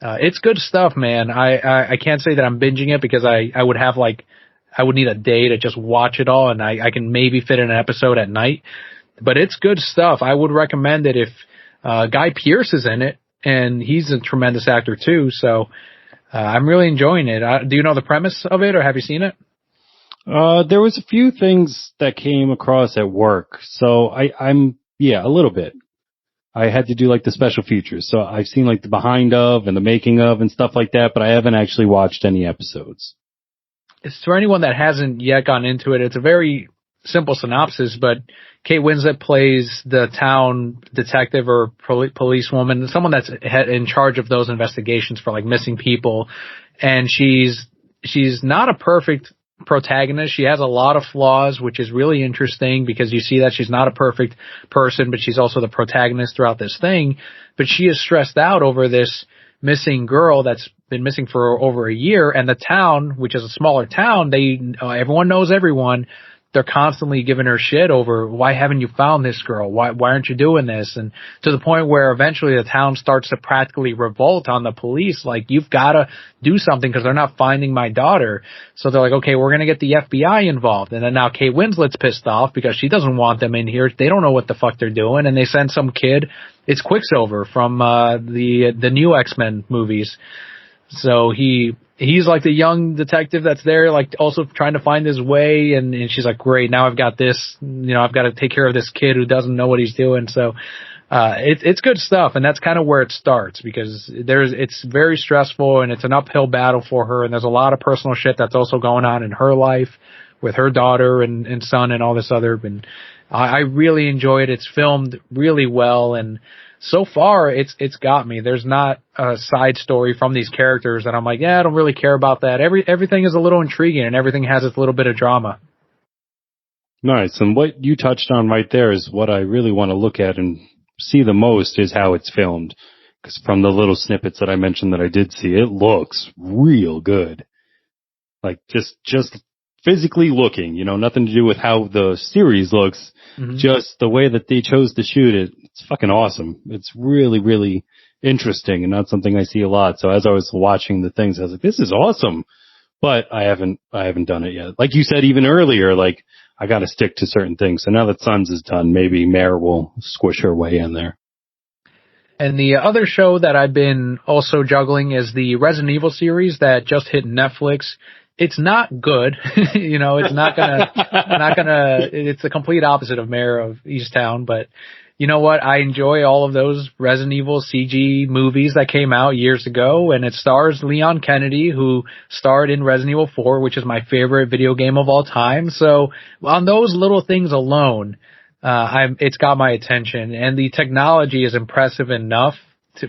it's good stuff, man. I can't say that I'm binging it because I would need a day to just watch it all, and I can maybe fit in an episode at night. But it's good stuff. I would recommend it if Guy Pearce is in it, and he's a tremendous actor too. So I'm really enjoying it. Do you know the premise of it, or have you seen it? There was a few things that came across at work, so I'm a little bit. I had to do like the special features, so I've seen like the behind of and the making of and stuff like that, but I haven't actually watched any episodes. It's for anyone that hasn't yet gone into it. It's a very simple synopsis, but Kate Winslet plays the town detective or policewoman, someone that's in charge of those investigations for like missing people, and she's not a perfect protagonist. She has a lot of flaws, which is really interesting because you see that she's not a perfect person, but she's also the protagonist throughout this thing. But she is stressed out over this missing girl that's been missing for over a year, and the town, which is a smaller town, everyone knows everyone. They're constantly giving her shit over, why haven't you found this girl? Why aren't you doing this? And to the point where eventually the town starts to practically revolt on the police. Like, you've got to do something because they're not finding my daughter. So they're like, okay, we're going to get the FBI involved. And then now Kate Winslet's pissed off because she doesn't want them in here. They don't know what the fuck they're doing. And they send some kid. It's Quicksilver from the new X-Men movies. So he's like the young detective that's there, like also trying to find his way. And she's like, great, now I've got this, I've got to take care of this kid who doesn't know what he's doing. So, it's good stuff. And that's kind of where it starts because it's very stressful and it's an uphill battle for her. And there's a lot of personal shit that's also going on in her life with her daughter and son and all this other. And I really enjoy it. It's filmed really well. And so far, it's got me. There's not a side story from these characters that I'm like, I don't really care about that. Everything is a little intriguing and everything has its little bit of drama. Nice. And what you touched on right there is what I really want to look at and see the most is how it's filmed. Because from the little snippets that I mentioned that I did see, it looks real good. Like just physically looking, nothing to do with how the series looks. Mm-hmm. Just the way that they chose to shoot it, it's fucking awesome. It's really, really interesting and not something I see a lot. So as I was watching the things, I was like, this is awesome. But I haven't done it yet. Like you said, even earlier, like I got to stick to certain things. So now that Sons is done, maybe Mare will squish her way in there. And the other show that I've been also juggling is the Resident Evil series that just hit Netflix. It's not good. It's not gonna, it's the complete opposite of Mayor of Easttown, but you know what? I enjoy all of those Resident Evil CG movies that came out years ago, and it stars Leon Kennedy, who starred in Resident Evil 4, which is my favorite video game of all time. So on those little things alone, it's got my attention, and the technology is impressive enough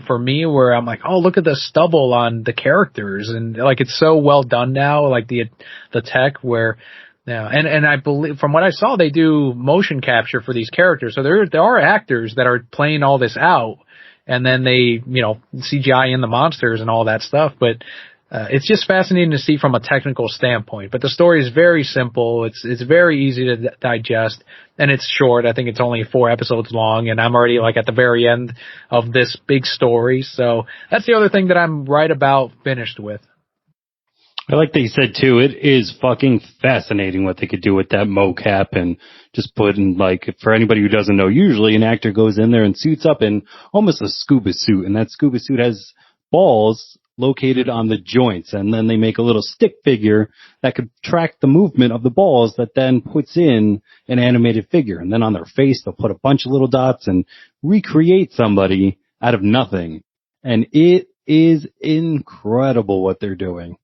for me where I'm like, oh, look at the stubble on the characters. And like, it's so well done now, like the tech where, and I believe from what I saw, they do motion capture for these characters. So there are actors that are playing all this out and then they, CGI in the monsters and all that stuff. But, it's just fascinating to see from a technical standpoint, but the story is very simple. It's very easy to digest and it's short. I think it's only 4 episodes long and I'm already like at the very end of this big story. So that's the other thing that I'm right about finished with. I like that you said too, it is fucking fascinating what they could do with that mocap and just put in, like, for anybody who doesn't know, usually an actor goes in there and suits up in almost a scuba suit, and that scuba suit has balls located on the joints, and then they make a little stick figure that could track the movement of the balls that then puts in an animated figure. And then on their face, they'll put a bunch of little dots and recreate somebody out of nothing. And it is incredible what they're doing.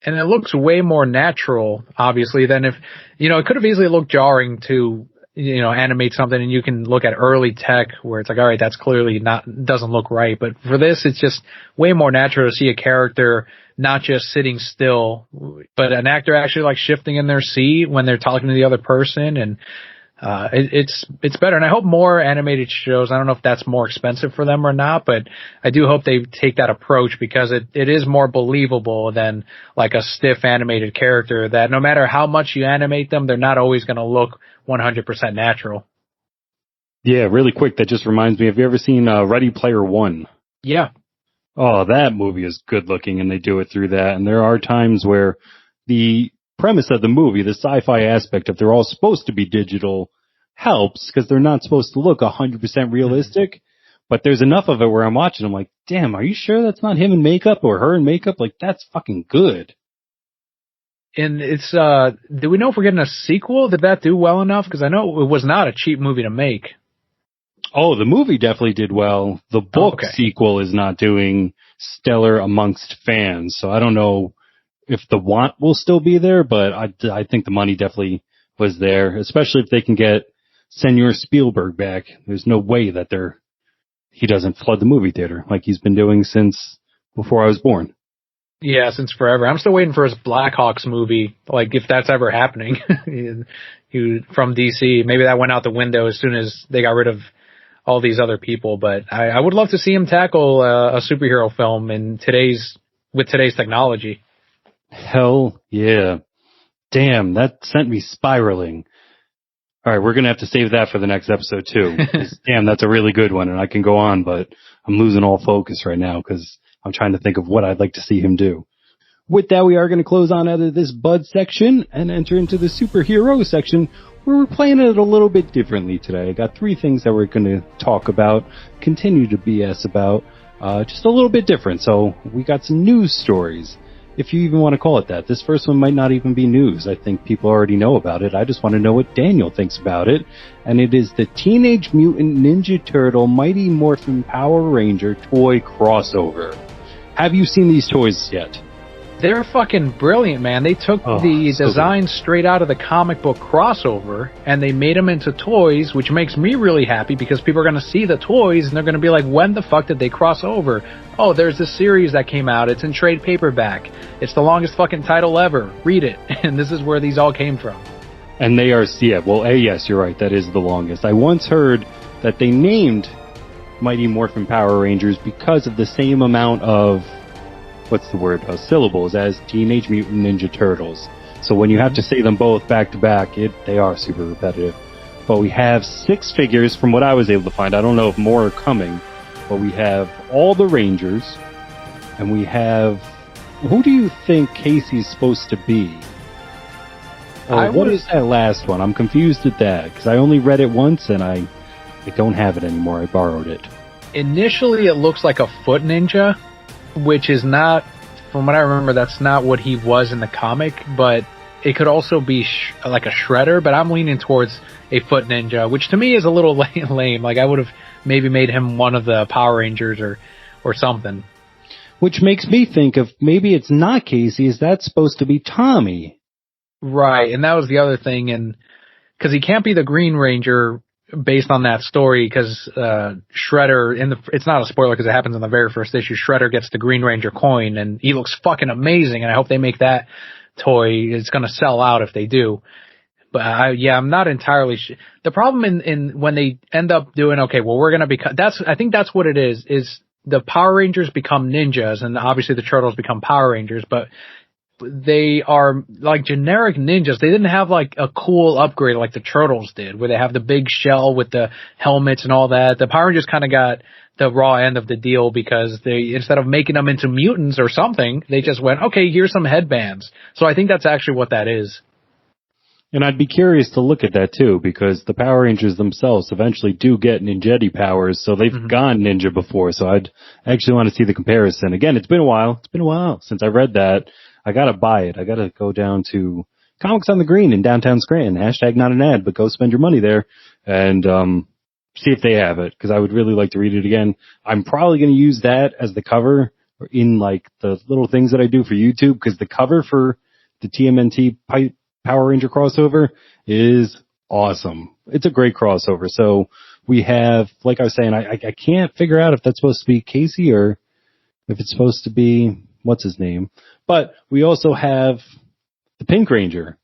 And it looks way more natural, obviously, than if, it could have easily looked jarring to, animate something and you can look at early tech where it's like, all right, that's clearly doesn't look right. But for this, it's just way more natural to see a character not just sitting still, but an actor actually like shifting in their seat when they're talking to the other person. And It's better, and I hope more animated shows. I don't know if that's more expensive for them or not, but I do hope they take that approach because it is more believable than like a stiff animated character that no matter how much you animate them, they're not always going to look 100% natural. Yeah, really quick, that just reminds me, have you ever seen Ready Player One? Yeah. Oh, that movie is good looking, and they do it through that. And there are times where the premise of the movie, the sci-fi aspect of they're all supposed to be digital, helps because they're not supposed to look 100% realistic. But there's enough of it where I'm watching, I'm like, damn, are you sure that's not him in makeup or her in makeup? Like, that's fucking good. And it's, do we know if we're getting a sequel? Did that do well enough? Because I know it was not a cheap movie to make. Oh, the movie definitely did well. The book sequel is not doing stellar amongst fans, so I don't know if the want will still be there, but I think the money definitely was there, especially if they can get Senor Spielberg back. There's no way that he doesn't flood the movie theater like he's been doing since before I was born. Yeah, since forever. I'm still waiting for his Blackhawks movie, like if that's ever happening. He from DC. Maybe that went out the window as soon as they got rid of all these other people, but I would love to see him tackle a superhero film with today's technology. Hell yeah. Damn, that sent me spiraling. All right, we're going to have to save that for the next episode too. Damn, that's a really good one, and I can go on, but I'm losing all focus right now because I'm trying to think of what I'd like to see him do. With that, we are going to close on out of this Bud section and enter into the superhero section, where we're playing it a little bit differently today. I got 3 things that we're going to talk about, continue to BS about, just a little bit different. So we got some news stories, if you even want to call it that. This first one might not even be news. I think people already know about it. I just want to know what Daniel thinks about it. And it is the Teenage Mutant Ninja Turtle Mighty Morphin Power Ranger toy crossover. Have you seen these toys yet? They're fucking brilliant, man. They took the design straight out of the comic book crossover, and they made them into toys, which makes me really happy because people are going to see the toys, and they're going to be like, when the fuck did they cross over? Oh, there's this series that came out. It's in trade paperback. It's the longest fucking title ever. Read it. And this is where these all came from. And they are, yes, you're right. That is the longest. I once heard that they named Mighty Morphin Power Rangers because of the same amount of syllables as Teenage Mutant Ninja Turtles. So when you have to say them both back to back, they are super repetitive. But we have 6 figures from what I was able to find. I don't know if more are coming, but we have all the Rangers, and we have, who do you think Casey's supposed to be? What is that last one? I'm confused at that, because I only read it once, and I don't have it anymore. I borrowed it. Initially, it looks like a foot ninja, which is not, from what I remember, that's not what he was in the comic, but it could also be like a shredder, but I'm leaning towards a foot ninja, which to me is a little lame. Like, I would have maybe made him one of the Power Rangers or something. Which makes me think of maybe it's not Casey, is that supposed to be Tommy? Right, and that was the other thing, and because he can't be the Green Ranger based on that story, because Shredder, it's not a spoiler because it happens in the very first issue, Shredder gets the Green Ranger coin, and he looks fucking amazing, and I hope they make that toy. It's going to sell out if they do. But I'm not entirely sure. The problem in when they end up doing, we're going to become, I think that's what it is the Power Rangers become ninjas, and obviously the Turtles become Power Rangers, but they are like generic ninjas. They didn't have like a cool upgrade like the Turtles did, where they have the big shell with the helmets and all that. The Power Rangers kind of got the raw end of the deal because they, instead of making them into mutants or something, they just went, okay, here's some headbands. So I think that's actually what that is. And I'd be curious to look at that too, because the Power Rangers themselves eventually do get ninjetti powers, so they've gone ninja before. So I'd actually want to see the comparison. Again, it's been a while. It's been a while since I read that. I gotta buy it. I gotta go down to Comics on the Green in downtown Scranton. # not an ad, but go spend your money there and see if they have it, because I would really like to read it again. I'm probably going to use that as the cover in like the little things that I do for YouTube, because the cover for the TMNT Power Ranger crossover is awesome. It's a great crossover. So we have, like I was saying, I can't figure out if that's supposed to be Casey or if it's supposed to be, what's his name? But we also have the Pink Ranger.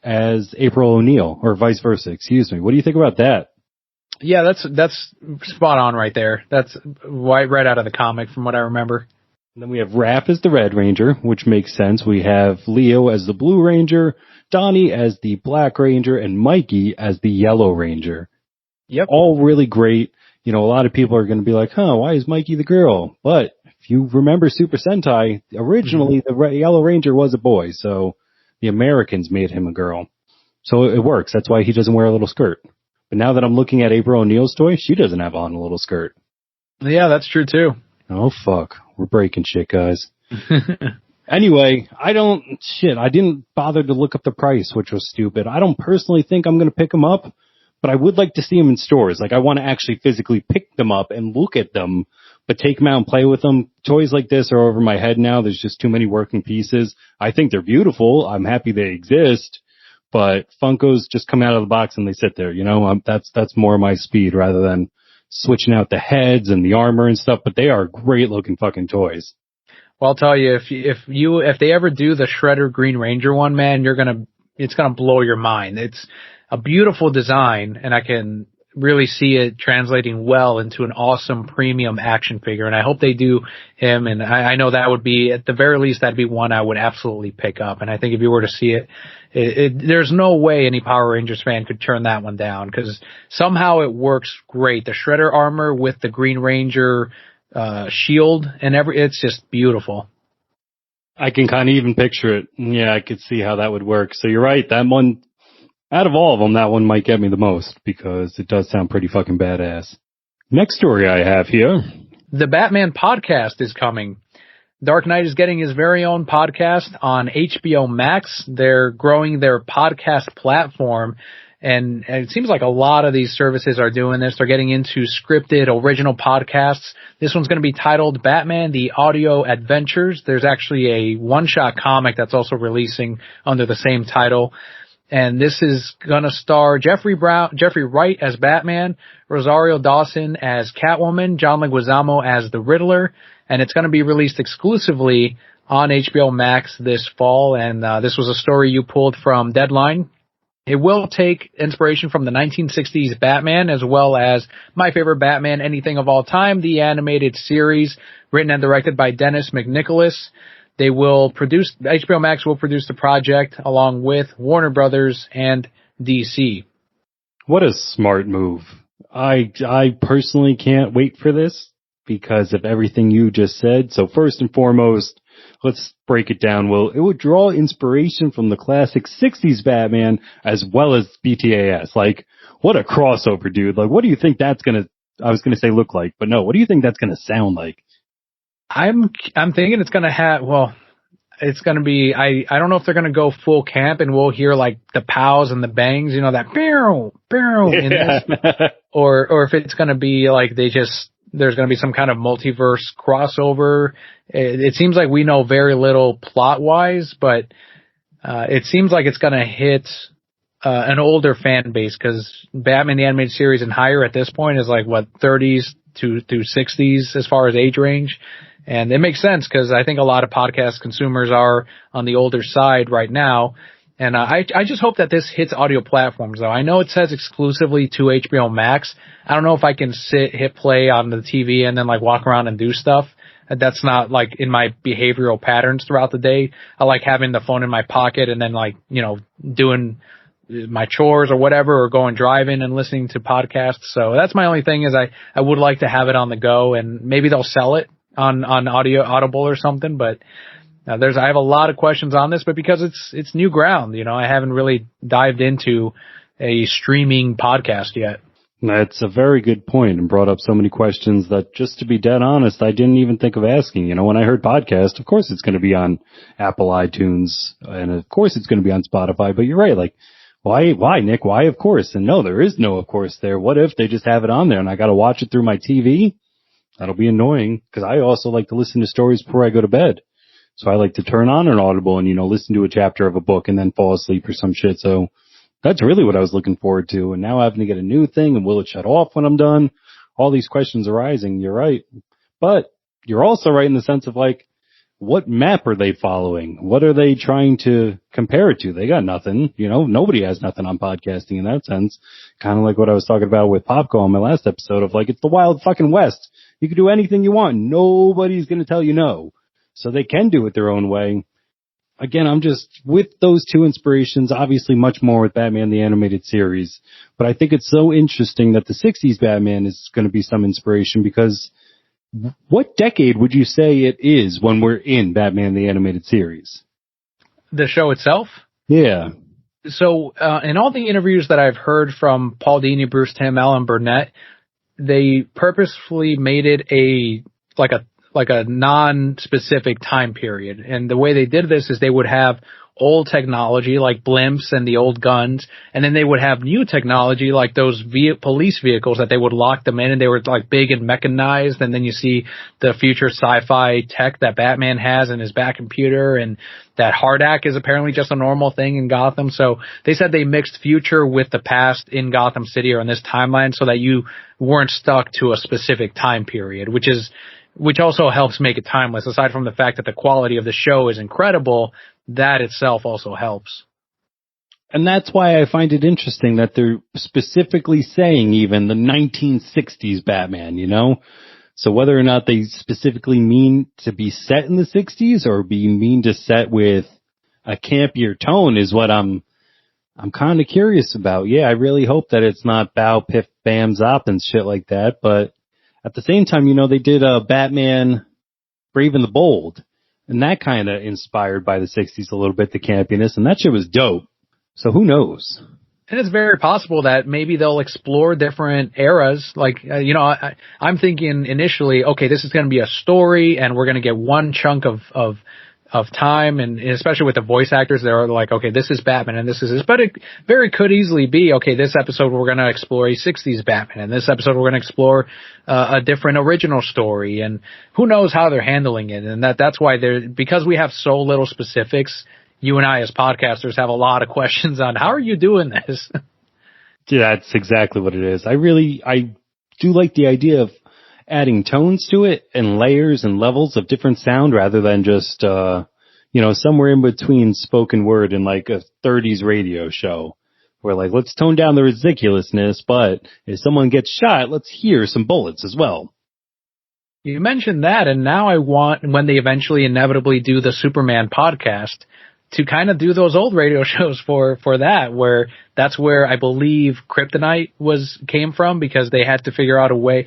as April O'Neil, or vice versa, excuse me. What do you think about that? Yeah, that's spot on right there. That's right out of the comic from what I remember. And then we have Raph as the Red Ranger, which makes sense. We have Leo as the Blue Ranger, Donnie as the Black Ranger, and Mikey as the Yellow Ranger. Yep. All really great. You know, a lot of people are going to be like, why is Mikey the girl? But if you remember Super Sentai, originally the Yellow Ranger was a boy, so the Americans made him a girl. So it works. That's why he doesn't wear a little skirt. But now that I'm looking at April O'Neil's toy, she doesn't have on a little skirt. Yeah, that's true too. Oh, fuck. We're breaking shit, guys. Anyway, I didn't bother to look up the price, which was stupid. I don't personally think I'm going to pick them up, but I would like to see them in stores. Like, I want to actually physically pick them up and look at them, but take them out and play with them. Toys like this are over my head now. There's just too many working pieces. I think they're beautiful. I'm happy they exist, but Funkos just come out of the box and they sit there, you know? That's more my speed rather than switching out the heads and the armor and stuff, but they are great looking fucking toys. Well, I'll tell you, if they ever do the Shredder Green Ranger one, man, it's gonna blow your mind. It's a beautiful design, and I can really see it translating well into an awesome premium action figure. And I hope they do him. And I know that would be, at the very least, that'd be one I would absolutely pick up. And I think if you were to see it, there's no way any Power Rangers fan could turn that one down, because somehow it works great. The Shredder armor with the Green Ranger shield and it's just beautiful. I can kind of even picture it. Yeah, I could see how that would work. So you're right. That one, out of all of them, that one might get me the most because it does sound pretty fucking badass. Next story I have here. The Batman podcast is coming. Dark Knight is getting his very own podcast on HBO Max. They're growing their podcast platform, and it seems like a lot of these services are doing this. They're getting into scripted original podcasts. This one's going to be titled Batman: The Audio Adventures. There's actually a one-shot comic that's also releasing under the same title. And this is going to star Jeffrey Wright as Batman, Rosario Dawson as Catwoman, John Leguizamo as the Riddler, and it's going to be released exclusively on HBO Max this fall. And this was a story you pulled from Deadline. It will take inspiration from the 1960s Batman, as well as my favorite Batman, anything of all time, the animated series, written and directed by Dennis McNicholas. HBO Max will produce the project along with Warner Brothers and DC. What a smart move. I personally can't wait for this because of everything you just said. So first and foremost, let's break it down. Well, it would draw inspiration from the classic 60s Batman as well as BTAS. Like, what a crossover, dude. Like, what do you think that's I was gonna say look like, but no, what do you think that's gonna sound like? I'm thinking it's gonna have, it's gonna be, I don't know if they're gonna go full camp and we'll hear like the pows and the bangs, you know, that pew, in this, or if it's gonna be like there's gonna be some kind of multiverse crossover. It seems like we know very little plot wise, but it seems like it's gonna hit an older fan base, because Batman the Animated Series and higher at this point is like 30s to 60s as far as age range. And it makes sense because I think a lot of podcast consumers are on the older side right now. And I just hope that this hits audio platforms, though. I know it says exclusively to HBO Max. I don't know if I can hit play on the TV and then like walk around and do stuff. That's not like in my behavioral patterns throughout the day. I like having the phone in my pocket and then like, you know, doing my chores or whatever, or going driving and listening to podcasts. So that's my only thing, is I would like to have it on the go, and maybe they'll sell it on Audible or something. But I have a lot of questions on this, but because it's new ground, you know, I haven't really dived into a streaming podcast yet. That's a very good point, and brought up so many questions that, just to be dead honest, I didn't even think of asking. You know, when I heard podcast, of course it's going to be on Apple iTunes, and of course it's going to be on Spotify. But you're right, like, why, Nick? Why, of course? And no, there is no of course there. What if they just have it on there and I got to watch it through my TV? That'll be annoying, because I also like to listen to stories before I go to bed. So I like to turn on an Audible and, you know, listen to a chapter of a book and then fall asleep or some shit. So that's really what I was looking forward to. And now having to get a new thing, and will it shut off when I'm done? All these questions arising. You're right. But you're also right in the sense of like, what map are they following? What are they trying to compare it to? They got nothing. Nobody has nothing on podcasting in that sense. Kind of like what I was talking about with Popco on my last episode of like, it's the wild fucking West. You can do anything you want. Nobody's going to tell you no. So they can do it their own way. Again, I'm just with those two inspirations, obviously much more with Batman the Animated Series. But I think it's so interesting that the 60s Batman is going to be some inspiration because what decade would you say it is when we're in Batman the Animated Series? The show itself? Yeah. So in all the interviews that I've heard from Paul Dini, Bruce Timm, Alan Burnett, they purposefully made it like a non-specific time period. And the way they did this is they would have old technology like blimps and the old guns, and then they would have new technology like those police vehicles that they would lock them in, and they were like big and mechanized. And then you see the future sci-fi tech that Batman has in his back computer, and that Hardak is apparently just a normal thing in Gotham. So they said they mixed future with the past in Gotham City or in this timeline so that you weren't stuck to a specific time period, which also helps make it timeless. Aside from the fact that the quality of the show is incredible, that itself also helps. And that's why I find it interesting that they're specifically saying even the 1960s Batman, So whether or not they specifically mean to be set in the 60s or mean to set with a campier tone is what I'm kind of curious about. Yeah, I really hope that it's not bow, piff, bam, zop and shit like that. But at the same time, they did Batman Brave and the Bold. And that kind of inspired by the 60s a little bit, the campiness. And that shit was dope. So who knows? And it's very possible that maybe they'll explore different eras. Like, I'm thinking initially, okay, this is going to be a story and we're going to get one chunk of time. And especially with the voice actors, they're like, okay, this is Batman and this is this. But it very could easily be, okay, this episode we're going to explore a 60s Batman. And this episode we're going to explore a different original story. And who knows how they're handling it. And that's why because we have so little specifics, you and I as podcasters have a lot of questions on how are you doing this? Yeah, that's exactly what it is. I do like the idea of adding tones to it and layers and levels of different sound rather than just, somewhere in between spoken word and like a 30s radio show where like, let's tone down the ridiculousness, but if someone gets shot, let's hear some bullets as well. You mentioned that, and now I want, when they eventually inevitably do the Superman podcast, to kind of do those old radio shows for that, where that's where I believe Kryptonite came from, because they had to figure out a way.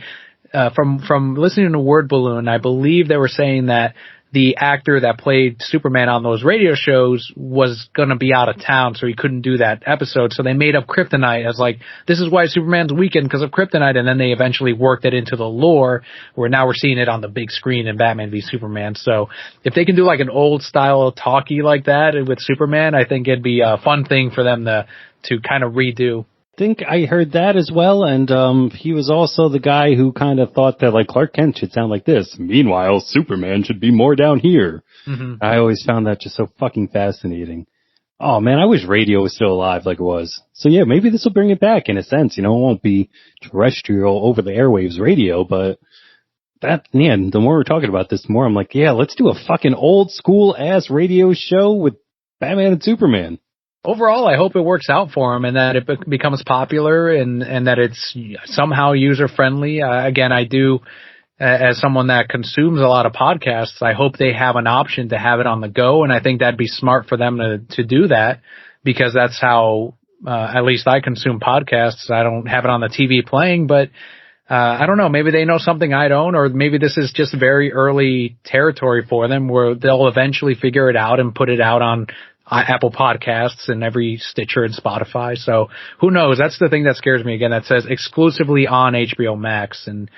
From listening to Word Balloon, I believe they were saying that the actor that played Superman on those radio shows was going to be out of town, so he couldn't do that episode. So they made up Kryptonite as like, this is why Superman's weakened, because of Kryptonite. And then they eventually worked it into the lore, where now we're seeing it on the big screen in Batman v Superman. So if they can do like an old style talkie like that with Superman, I think it'd be a fun thing for them to kind of redo. I think I heard that as well, and he was also the guy who kind of thought that like Clark Kent should sound like this. Meanwhile, Superman should be more down here. Mm-hmm. I always found that just so fucking fascinating. Oh man, I wish radio was still alive like it was. So yeah, maybe this will bring it back in a sense. It won't be terrestrial over the airwaves radio, but the more we're talking about this, the more I'm like, yeah, let's do a fucking old school ass radio show with Batman and Superman. Overall, I hope it works out for them and that it becomes popular and that it's somehow user-friendly. Again, I do, as someone that consumes a lot of podcasts, I hope they have an option to have it on the go, and I think that'd be smart for them to do that, because that's how, at least I consume podcasts. I don't have it on the TV playing, but I don't know, maybe they know something I don't, or maybe this is just very early territory for them where they'll eventually figure it out and put it out on Apple Podcasts and every Stitcher and Spotify. So who knows? That's the thing that scares me again. That says exclusively on HBO Max, and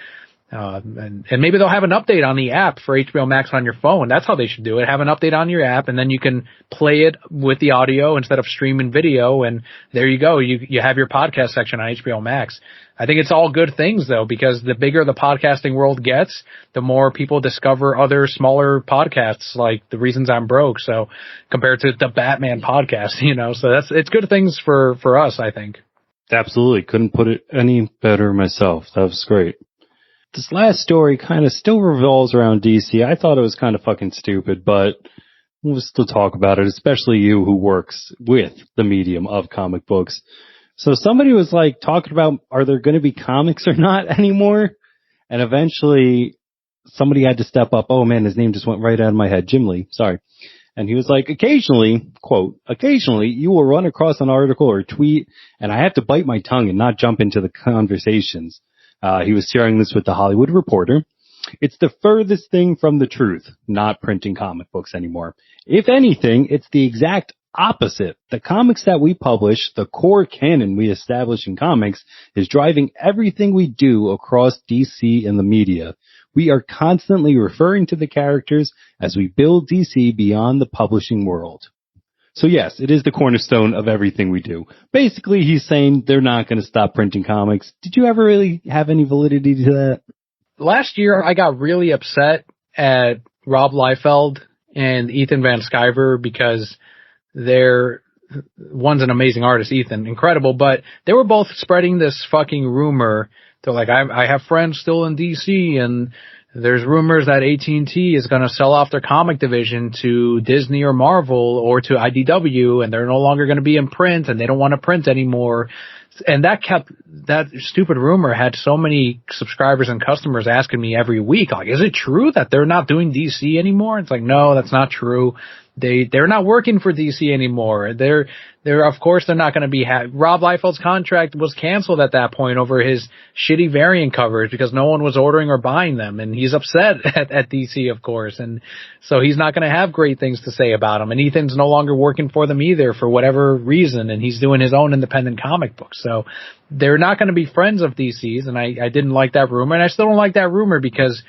maybe they'll have an update on the app for HBO Max on your phone. That's how they should do it. Have an update on your app, and then you can play it with the audio instead of streaming video. And there you go. You have your podcast section on HBO Max. I think it's all good things though, because the bigger the podcasting world gets, the more people discover other smaller podcasts like The Reasons I'm Broke. So compared to the Batman podcast, so it's good things for us, I think. Absolutely. Couldn't put it any better myself. That was great. this last story kind of still revolves around DC. I thought it was kind of fucking stupid, but we'll still talk about it, especially you who works with the medium of comic books. So somebody was like talking about, are there going to be comics or not anymore? And eventually somebody had to step up. Oh man, his name just went right out of my head. Jim Lee, sorry. And he was like, occasionally, quote, occasionally you will run across an article or tweet and I have to bite my tongue and not jump into the conversations. He was sharing this with the Hollywood Reporter. It's the furthest thing from the truth, not printing comic books anymore. If anything, it's the exact opposite. The comics that we publish, the core canon we establish in comics, is driving everything we do across DC and the media. We are constantly referring to the characters as we build DC beyond the publishing world. So yes, it is the cornerstone of everything we do. Basically, he's saying they're not going to stop printing comics. Did you ever really have any validity to that? Last year, I got really upset at Rob Liefeld and Ethan Van Sciver because one's an amazing artist, Ethan, incredible, but they were both spreading this fucking rumor. They're like, I have friends still in DC, and there's rumors that AT&T is going to sell off their comic division to Disney or Marvel or to IDW, and they're no longer going to be in print, and they don't want to print anymore. And that stupid rumor had so many subscribers and customers asking me every week, like, is it true that they're not doing DC anymore? It's like, no, that's not true. They're not working for DC anymore. Of course they're not going to be Rob Liefeld's contract was canceled at that point over his shitty variant covers because no one was ordering or buying them, and he's upset at DC, of course, and so he's not going to have great things to say about them. And Ethan's no longer working for them either for whatever reason, and he's doing his own independent comic books. So they're not going to be friends of DC's, and I didn't like that rumor, and I still don't like that rumor because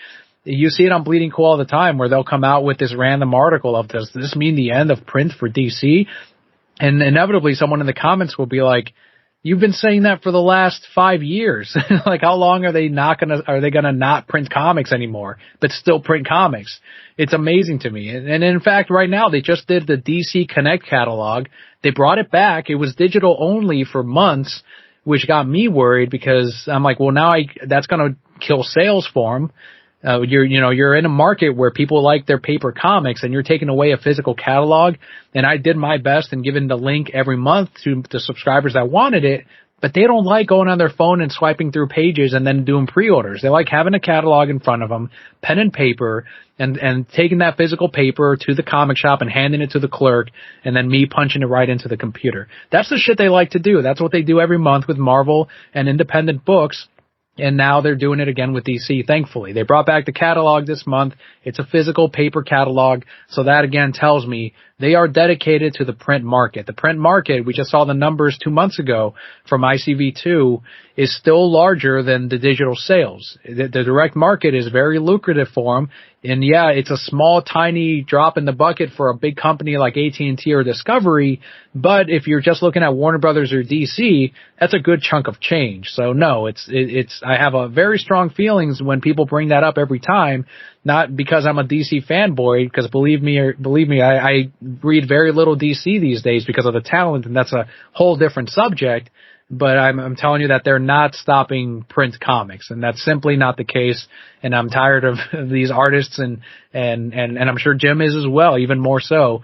you see it on Bleeding Cool all the time where they'll come out with this random article of, does this mean the end of print for DC? And inevitably someone in the comments will be like, you've been saying that for the last 5 years. Like, how long are they gonna not print comics anymore, but still print comics? It's amazing to me. And in fact, right now they just did the DC Connect catalog. They brought it back. It was digital only for months, which got me worried because I'm like, well, now that's gonna kill sales for them. You're in a market where people like their paper comics and you're taking away a physical catalog. And I did my best and giving the link every month to the subscribers that wanted it, but they don't like going on their phone and swiping through pages and then doing pre-orders. They like having a catalog in front of them, pen and paper, and taking that physical paper to the comic shop and handing it to the clerk and then me punching it right into the computer. That's the shit they like to do. That's what they do every month with Marvel and independent books. And now they're doing it again with DC, thankfully. They brought back the catalog this month. It's a physical paper catalog. So that again tells me they are dedicated to the print market. The print market, we just saw the numbers 2 months ago from ICV2, is still larger than the digital sales. The direct market is very lucrative for them. And yeah, it's a small, tiny drop in the bucket for a big company like AT&T or Discovery. But if you're just looking at Warner Brothers or DC, that's a good chunk of change. So no, I have a very strong feelings when people bring that up every time, not because I'm a DC fanboy, because believe me, I read very little DC these days because of the talent, and that's a whole different subject. But I'm telling you that they're not stopping print comics, and that's simply not the case. And I'm tired of these artists, and I'm sure Jim is as well, even more so,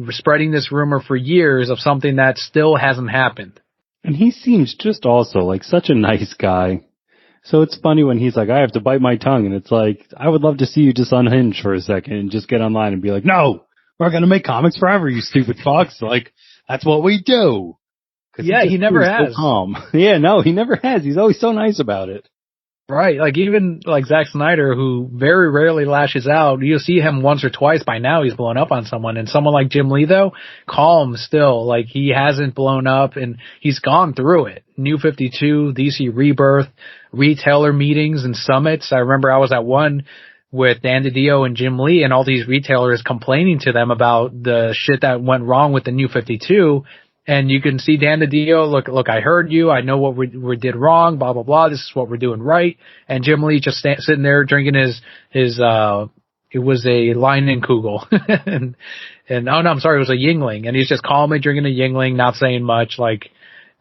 spreading this rumor for years of something that still hasn't happened. And he seems just also like such a nice guy. So it's funny when he's like, I have to bite my tongue, and it's like, I would love to see you just unhinge for a second and just get online and be like, no, we're going to make comics forever, you stupid fucks. Like, that's what we do. Yeah, he never has. So calm. Yeah, no, he never has. He's always so nice about it. Right. Like, even like Zack Snyder, who very rarely lashes out, you'll see him once or twice by now. He's blown up on someone. And someone like Jim Lee, though, calm still. Like, he hasn't blown up and he's gone through it. New 52, DC Rebirth, retailer meetings and summits. I remember I was at one with Dan DiDio and Jim Lee and all these retailers complaining to them about the shit that went wrong with the New 52. And you can see Dan DiDio, look, I heard you. I know what we did wrong, blah, blah, blah. This is what we're doing right. And Jim Lee just sitting there drinking his it was a Leinenkugel. and oh no, I'm sorry, it was a Yingling. And he's just calmly drinking a Yingling, not saying much. Like,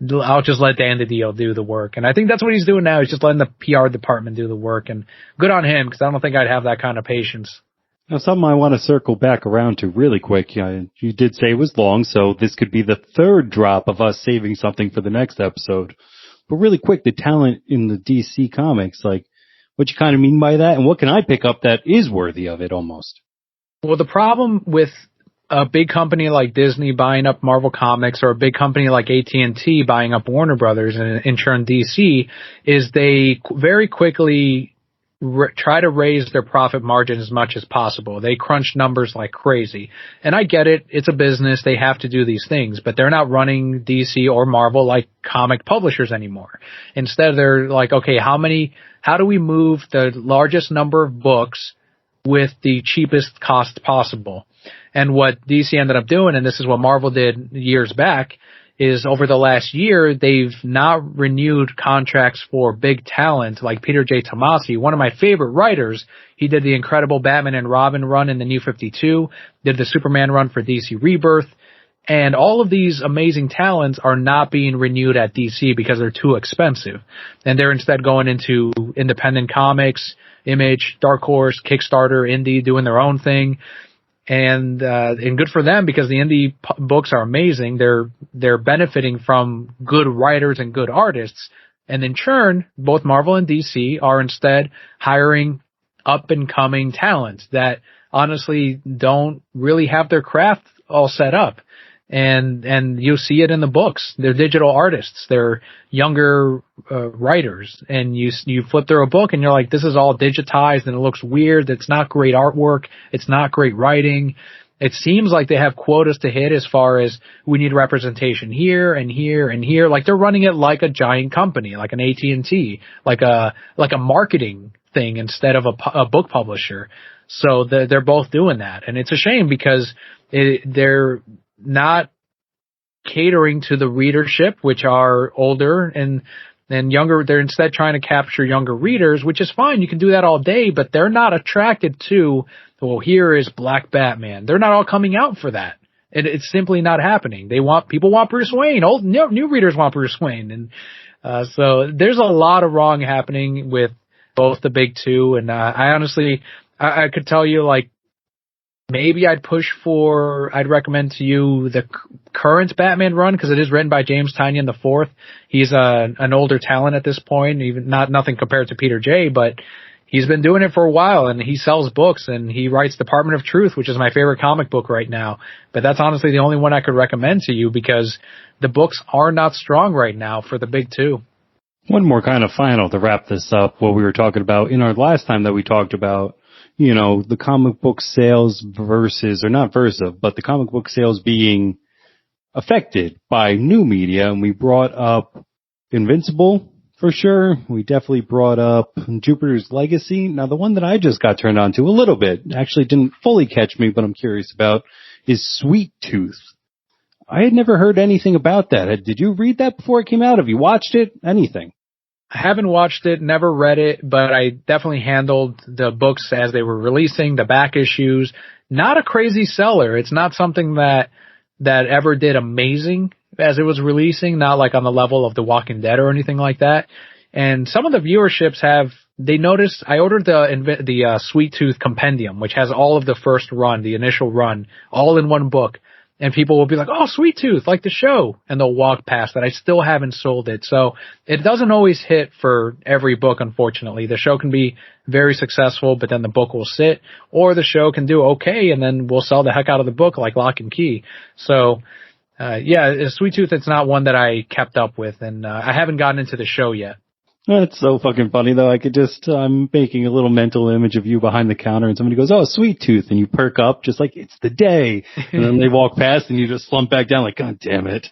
I'll just let Dan DiDio do the work. And I think that's what he's doing now. He's just letting the PR department do the work. And good on him, because I don't think I'd have that kind of patience. Now, something I want to circle back around to really quick. You did say it was long, so this could be the third drop of us saving something for the next episode. But really quick, the talent in the DC comics, like, what you kind of mean by that? And what can I pick up that is worthy of it almost? Well, the problem with a big company like Disney buying up Marvel Comics, or a big company like AT&T buying up Warner Brothers and in turn DC, is they very quickly try to raise their profit margin as much as possible. They crunch numbers like crazy. And I get it. It's a business. They have to do these things, but they're not running DC or Marvel like comic publishers anymore. Instead, they're like, okay, how do we move the largest number of books with the cheapest cost possible? And what DC ended up doing, and this is what Marvel did years back, is over the last year, they've not renewed contracts for big talent like Peter J. Tomasi, one of my favorite writers. He did the incredible Batman and Robin run in the New 52, did the Superman run for DC Rebirth, and all of these amazing talents are not being renewed at DC because they're too expensive. And they're instead going into independent comics, Image, Dark Horse, Kickstarter, Indie, doing their own thing. And good for them, because the indie books are amazing. They're benefiting from good writers and good artists. And in turn, both Marvel and DC are instead hiring up and coming talent that honestly don't really have their craft all set up. And you see it in the books. They're digital artists. They're younger writers. And you flip through a book and you're like, this is all digitized and it looks weird. It's not great artwork. It's not great writing. It seems like they have quotas to hit as far as we need representation here and here and here. Like they're running it like a giant company, like an AT&T, like a marketing thing instead of a book publisher. So they're both doing that. And it's a shame, because they're not catering to the readership, which are older and younger. They're instead trying to capture younger readers, which is fine. You can do that all day, but they're not attracted to, well, here is Black Batman. They're not all coming out for that. It's simply not happening. People want Bruce Wayne. New readers want Bruce Wayne. And so there's a lot of wrong happening with both the big two. And I honestly, I could tell you, like, maybe I'd recommend to you the current Batman run, because it is written by James Tynion IV. He's an older talent at this point, even nothing compared to Peter J, but he's been doing it for a while, and he sells books, and he writes Department of Truth, which is my favorite comic book right now. But that's honestly the only one I could recommend to you, because the books are not strong right now for the big two. One more kind of final to wrap this up, what we were talking about in our last time that we talked about, the comic book sales but the comic book sales being affected by new media. And we brought up Invincible for sure. We definitely brought up Jupiter's Legacy. Now, the one that I just got turned on to a little bit, actually didn't fully catch me, but I'm curious about, is Sweet Tooth. I had never heard anything about that. Did you read that before it came out? Have you watched it? Anything? I haven't watched it, never read it, but I definitely handled the books as they were releasing, the back issues. Not a crazy seller. It's not something that ever did amazing as it was releasing, not like on the level of The Walking Dead or anything like that. And some of the viewerships they noticed I ordered the Sweet Tooth Compendium, which has all of the first run, the initial run, all in one book. And people will be like, oh, Sweet Tooth, like the show. And they'll walk past that. I still haven't sold it. So it doesn't always hit for every book, unfortunately. The show can be very successful, but then the book will sit. Or the show can do okay, and then we'll sell the heck out of the book like Lock and Key. So, Sweet Tooth, it's not one that I kept up with. And I haven't gotten into the show yet. That's so fucking funny, though. I'm making a little mental image of you behind the counter, and somebody goes, oh, Sweet Tooth, and you perk up just like, it's the day. And then they walk past, and you just slump back down like, God damn it.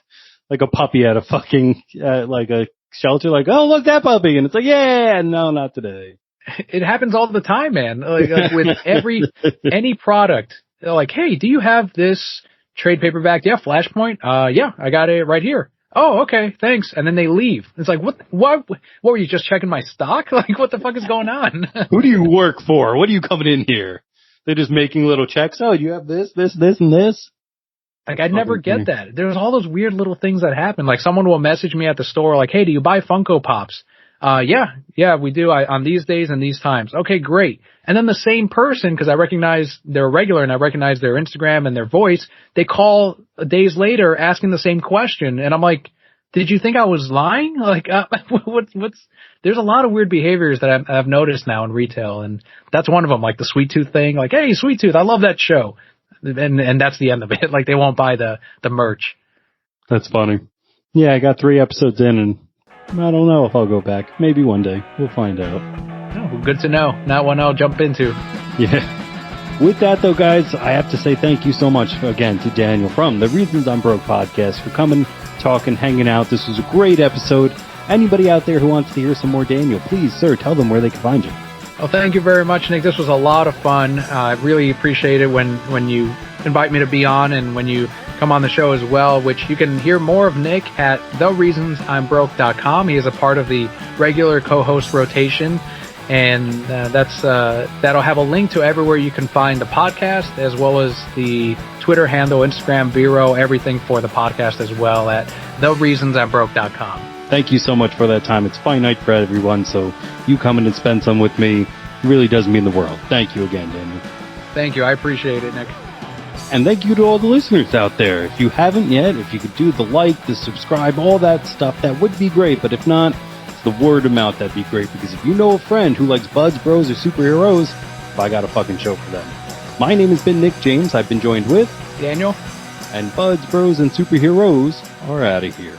Like a puppy at a fucking, like a shelter, like, oh, look, that puppy. And it's like, yeah, no, not today. It happens all the time, man. Like with any product. They're like, hey, do you have this trade paperback? Yeah, Flashpoint? Yeah, I got it right here. Oh, okay, thanks. And then they leave. It's like, what were you just checking my stock? Like, what the fuck is going on? Who do you work for? What are you coming in here? They're just making little checks. Oh, you have this, and this. Like, I'd never get that. There's all those weird little things that happen. Like, someone will message me at the store, like, hey, do you buy Funko Pops? Yeah, we do. On these days and these times. Okay, great. And then the same person, because I recognize they're regular and I recognize their Instagram and their voice, they call days later asking the same question. And I'm like, did you think I was lying? Like, there's a lot of weird behaviors that I've noticed now in retail. And that's one of them, like the Sweet Tooth thing. Like, hey, Sweet Tooth, I love that show. And that's the end of it. Like, they won't buy the merch. That's funny. Yeah, I got 3 episodes in, and I don't know if I'll go back. Maybe one day. We'll find out. Oh, good to know. Not one I'll jump into. Yeah. With that, though, guys, I have to say thank you so much again to Daniel from the Reasons I'm Broke podcast for coming, talking, hanging out. This was a great episode. Anybody out there who wants to hear some more Daniel, please, sir, tell them where they can find you. Well, thank you very much, Nick. This was a lot of fun. I really appreciate it when you invite me to be on and when you come on the show as well, which you can hear more of Nick at thereasonsimbroke.com. He is a part of the regular co-host rotation, and that'll have a link to everywhere you can find the podcast, as well as the Twitter handle, Instagram, Vero, everything for the podcast as well at thereasonsimbroke.com. Thank you so much for that time. It's finite for everyone, so you coming and spend some with me really does mean the world. Thank you again, Daniel. Thank you. I appreciate it, Nick. And thank you to all the listeners out there. If you haven't yet, if you could do the like, the subscribe, all that stuff, that would be great. But if not, it's the word of mouth that'd be great. Because if you know a friend who likes buds, bros, or superheroes, I got a fucking show for them. My name has been Nick James. I've been joined with Daniel. And buds, bros, and superheroes are out of here.